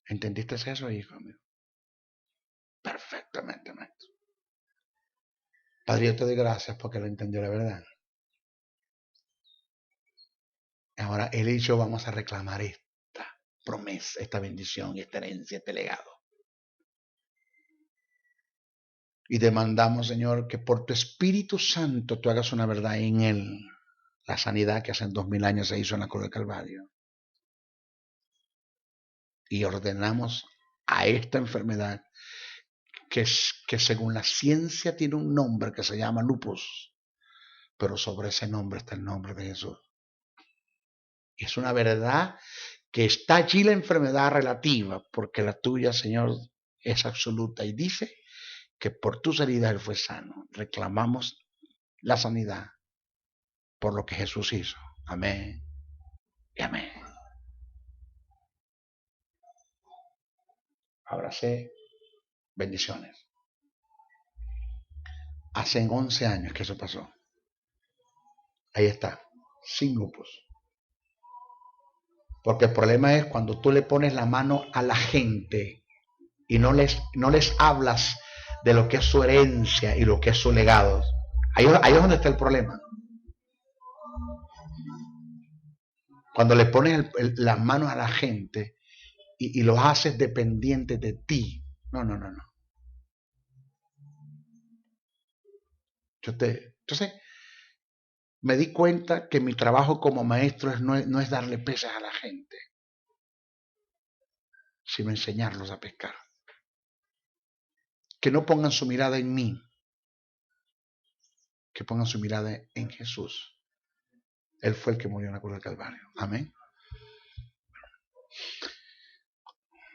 ¿Entendiste eso, hijo mío? Perfectamente, maestro. Padre, yo te doy gracias porque lo entendió la verdad. Ahora él y yo vamos a reclamar esta promesa, esta bendición, esta herencia, este legado. Y demandamos, Señor, que por tu Espíritu Santo tú hagas una verdad en él. La sanidad que hace 2000 años se hizo en la cruz del Calvario. Y ordenamos a esta enfermedad que según la ciencia tiene un nombre que se llama lupus, pero sobre ese nombre está el nombre de Jesús. Y es una verdad que está allí la enfermedad relativa, porque la tuya, Señor, es absoluta. Y dice que por tus heridas él fue sano. Reclamamos la sanidad por lo que Jesús hizo. Amén y amén. Abracé bendiciones. Hace 11 años que eso pasó. Ahí está, sin lupus. Porque el problema es cuando tú le pones la mano a la gente y no les hablas de lo que es su herencia y lo que es su legado. Ahí es donde está el problema. Cuando le pones las manos a la gente y los haces dependientes de ti. No. Entonces, me di cuenta que mi trabajo como maestro no es darle pesas a la gente, sino enseñarlos a pescar. Que no pongan su mirada en mí, que pongan su mirada en Jesús. Él fue el que murió en la cruz del Calvario. Amén.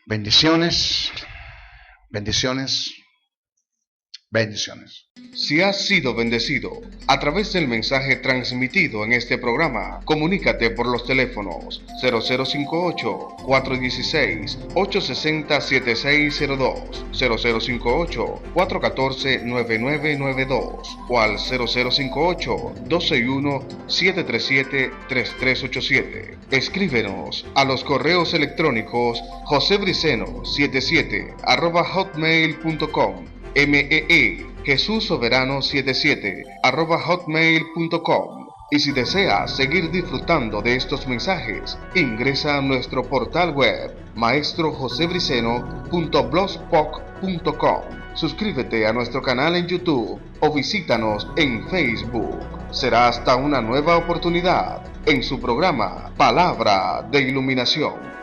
Bendiciones, bendiciones, bendiciones. Si has sido bendecido a través del mensaje transmitido en este programa, comunícate por los teléfonos 0058-416-860-7602, 0058-414-9992 o al 0058-261-737-3387. Escríbenos a los correos electrónicos josebriceno77@hotmail.com, Jesús Soberano 77 @hotmail.com. Y si deseas seguir disfrutando de estos mensajes, ingresa a nuestro portal web maestrojosebriceno.blogspot.com. Suscríbete a nuestro canal en YouTube o visítanos en Facebook. Será hasta una nueva oportunidad en su programa Palabra de Iluminación.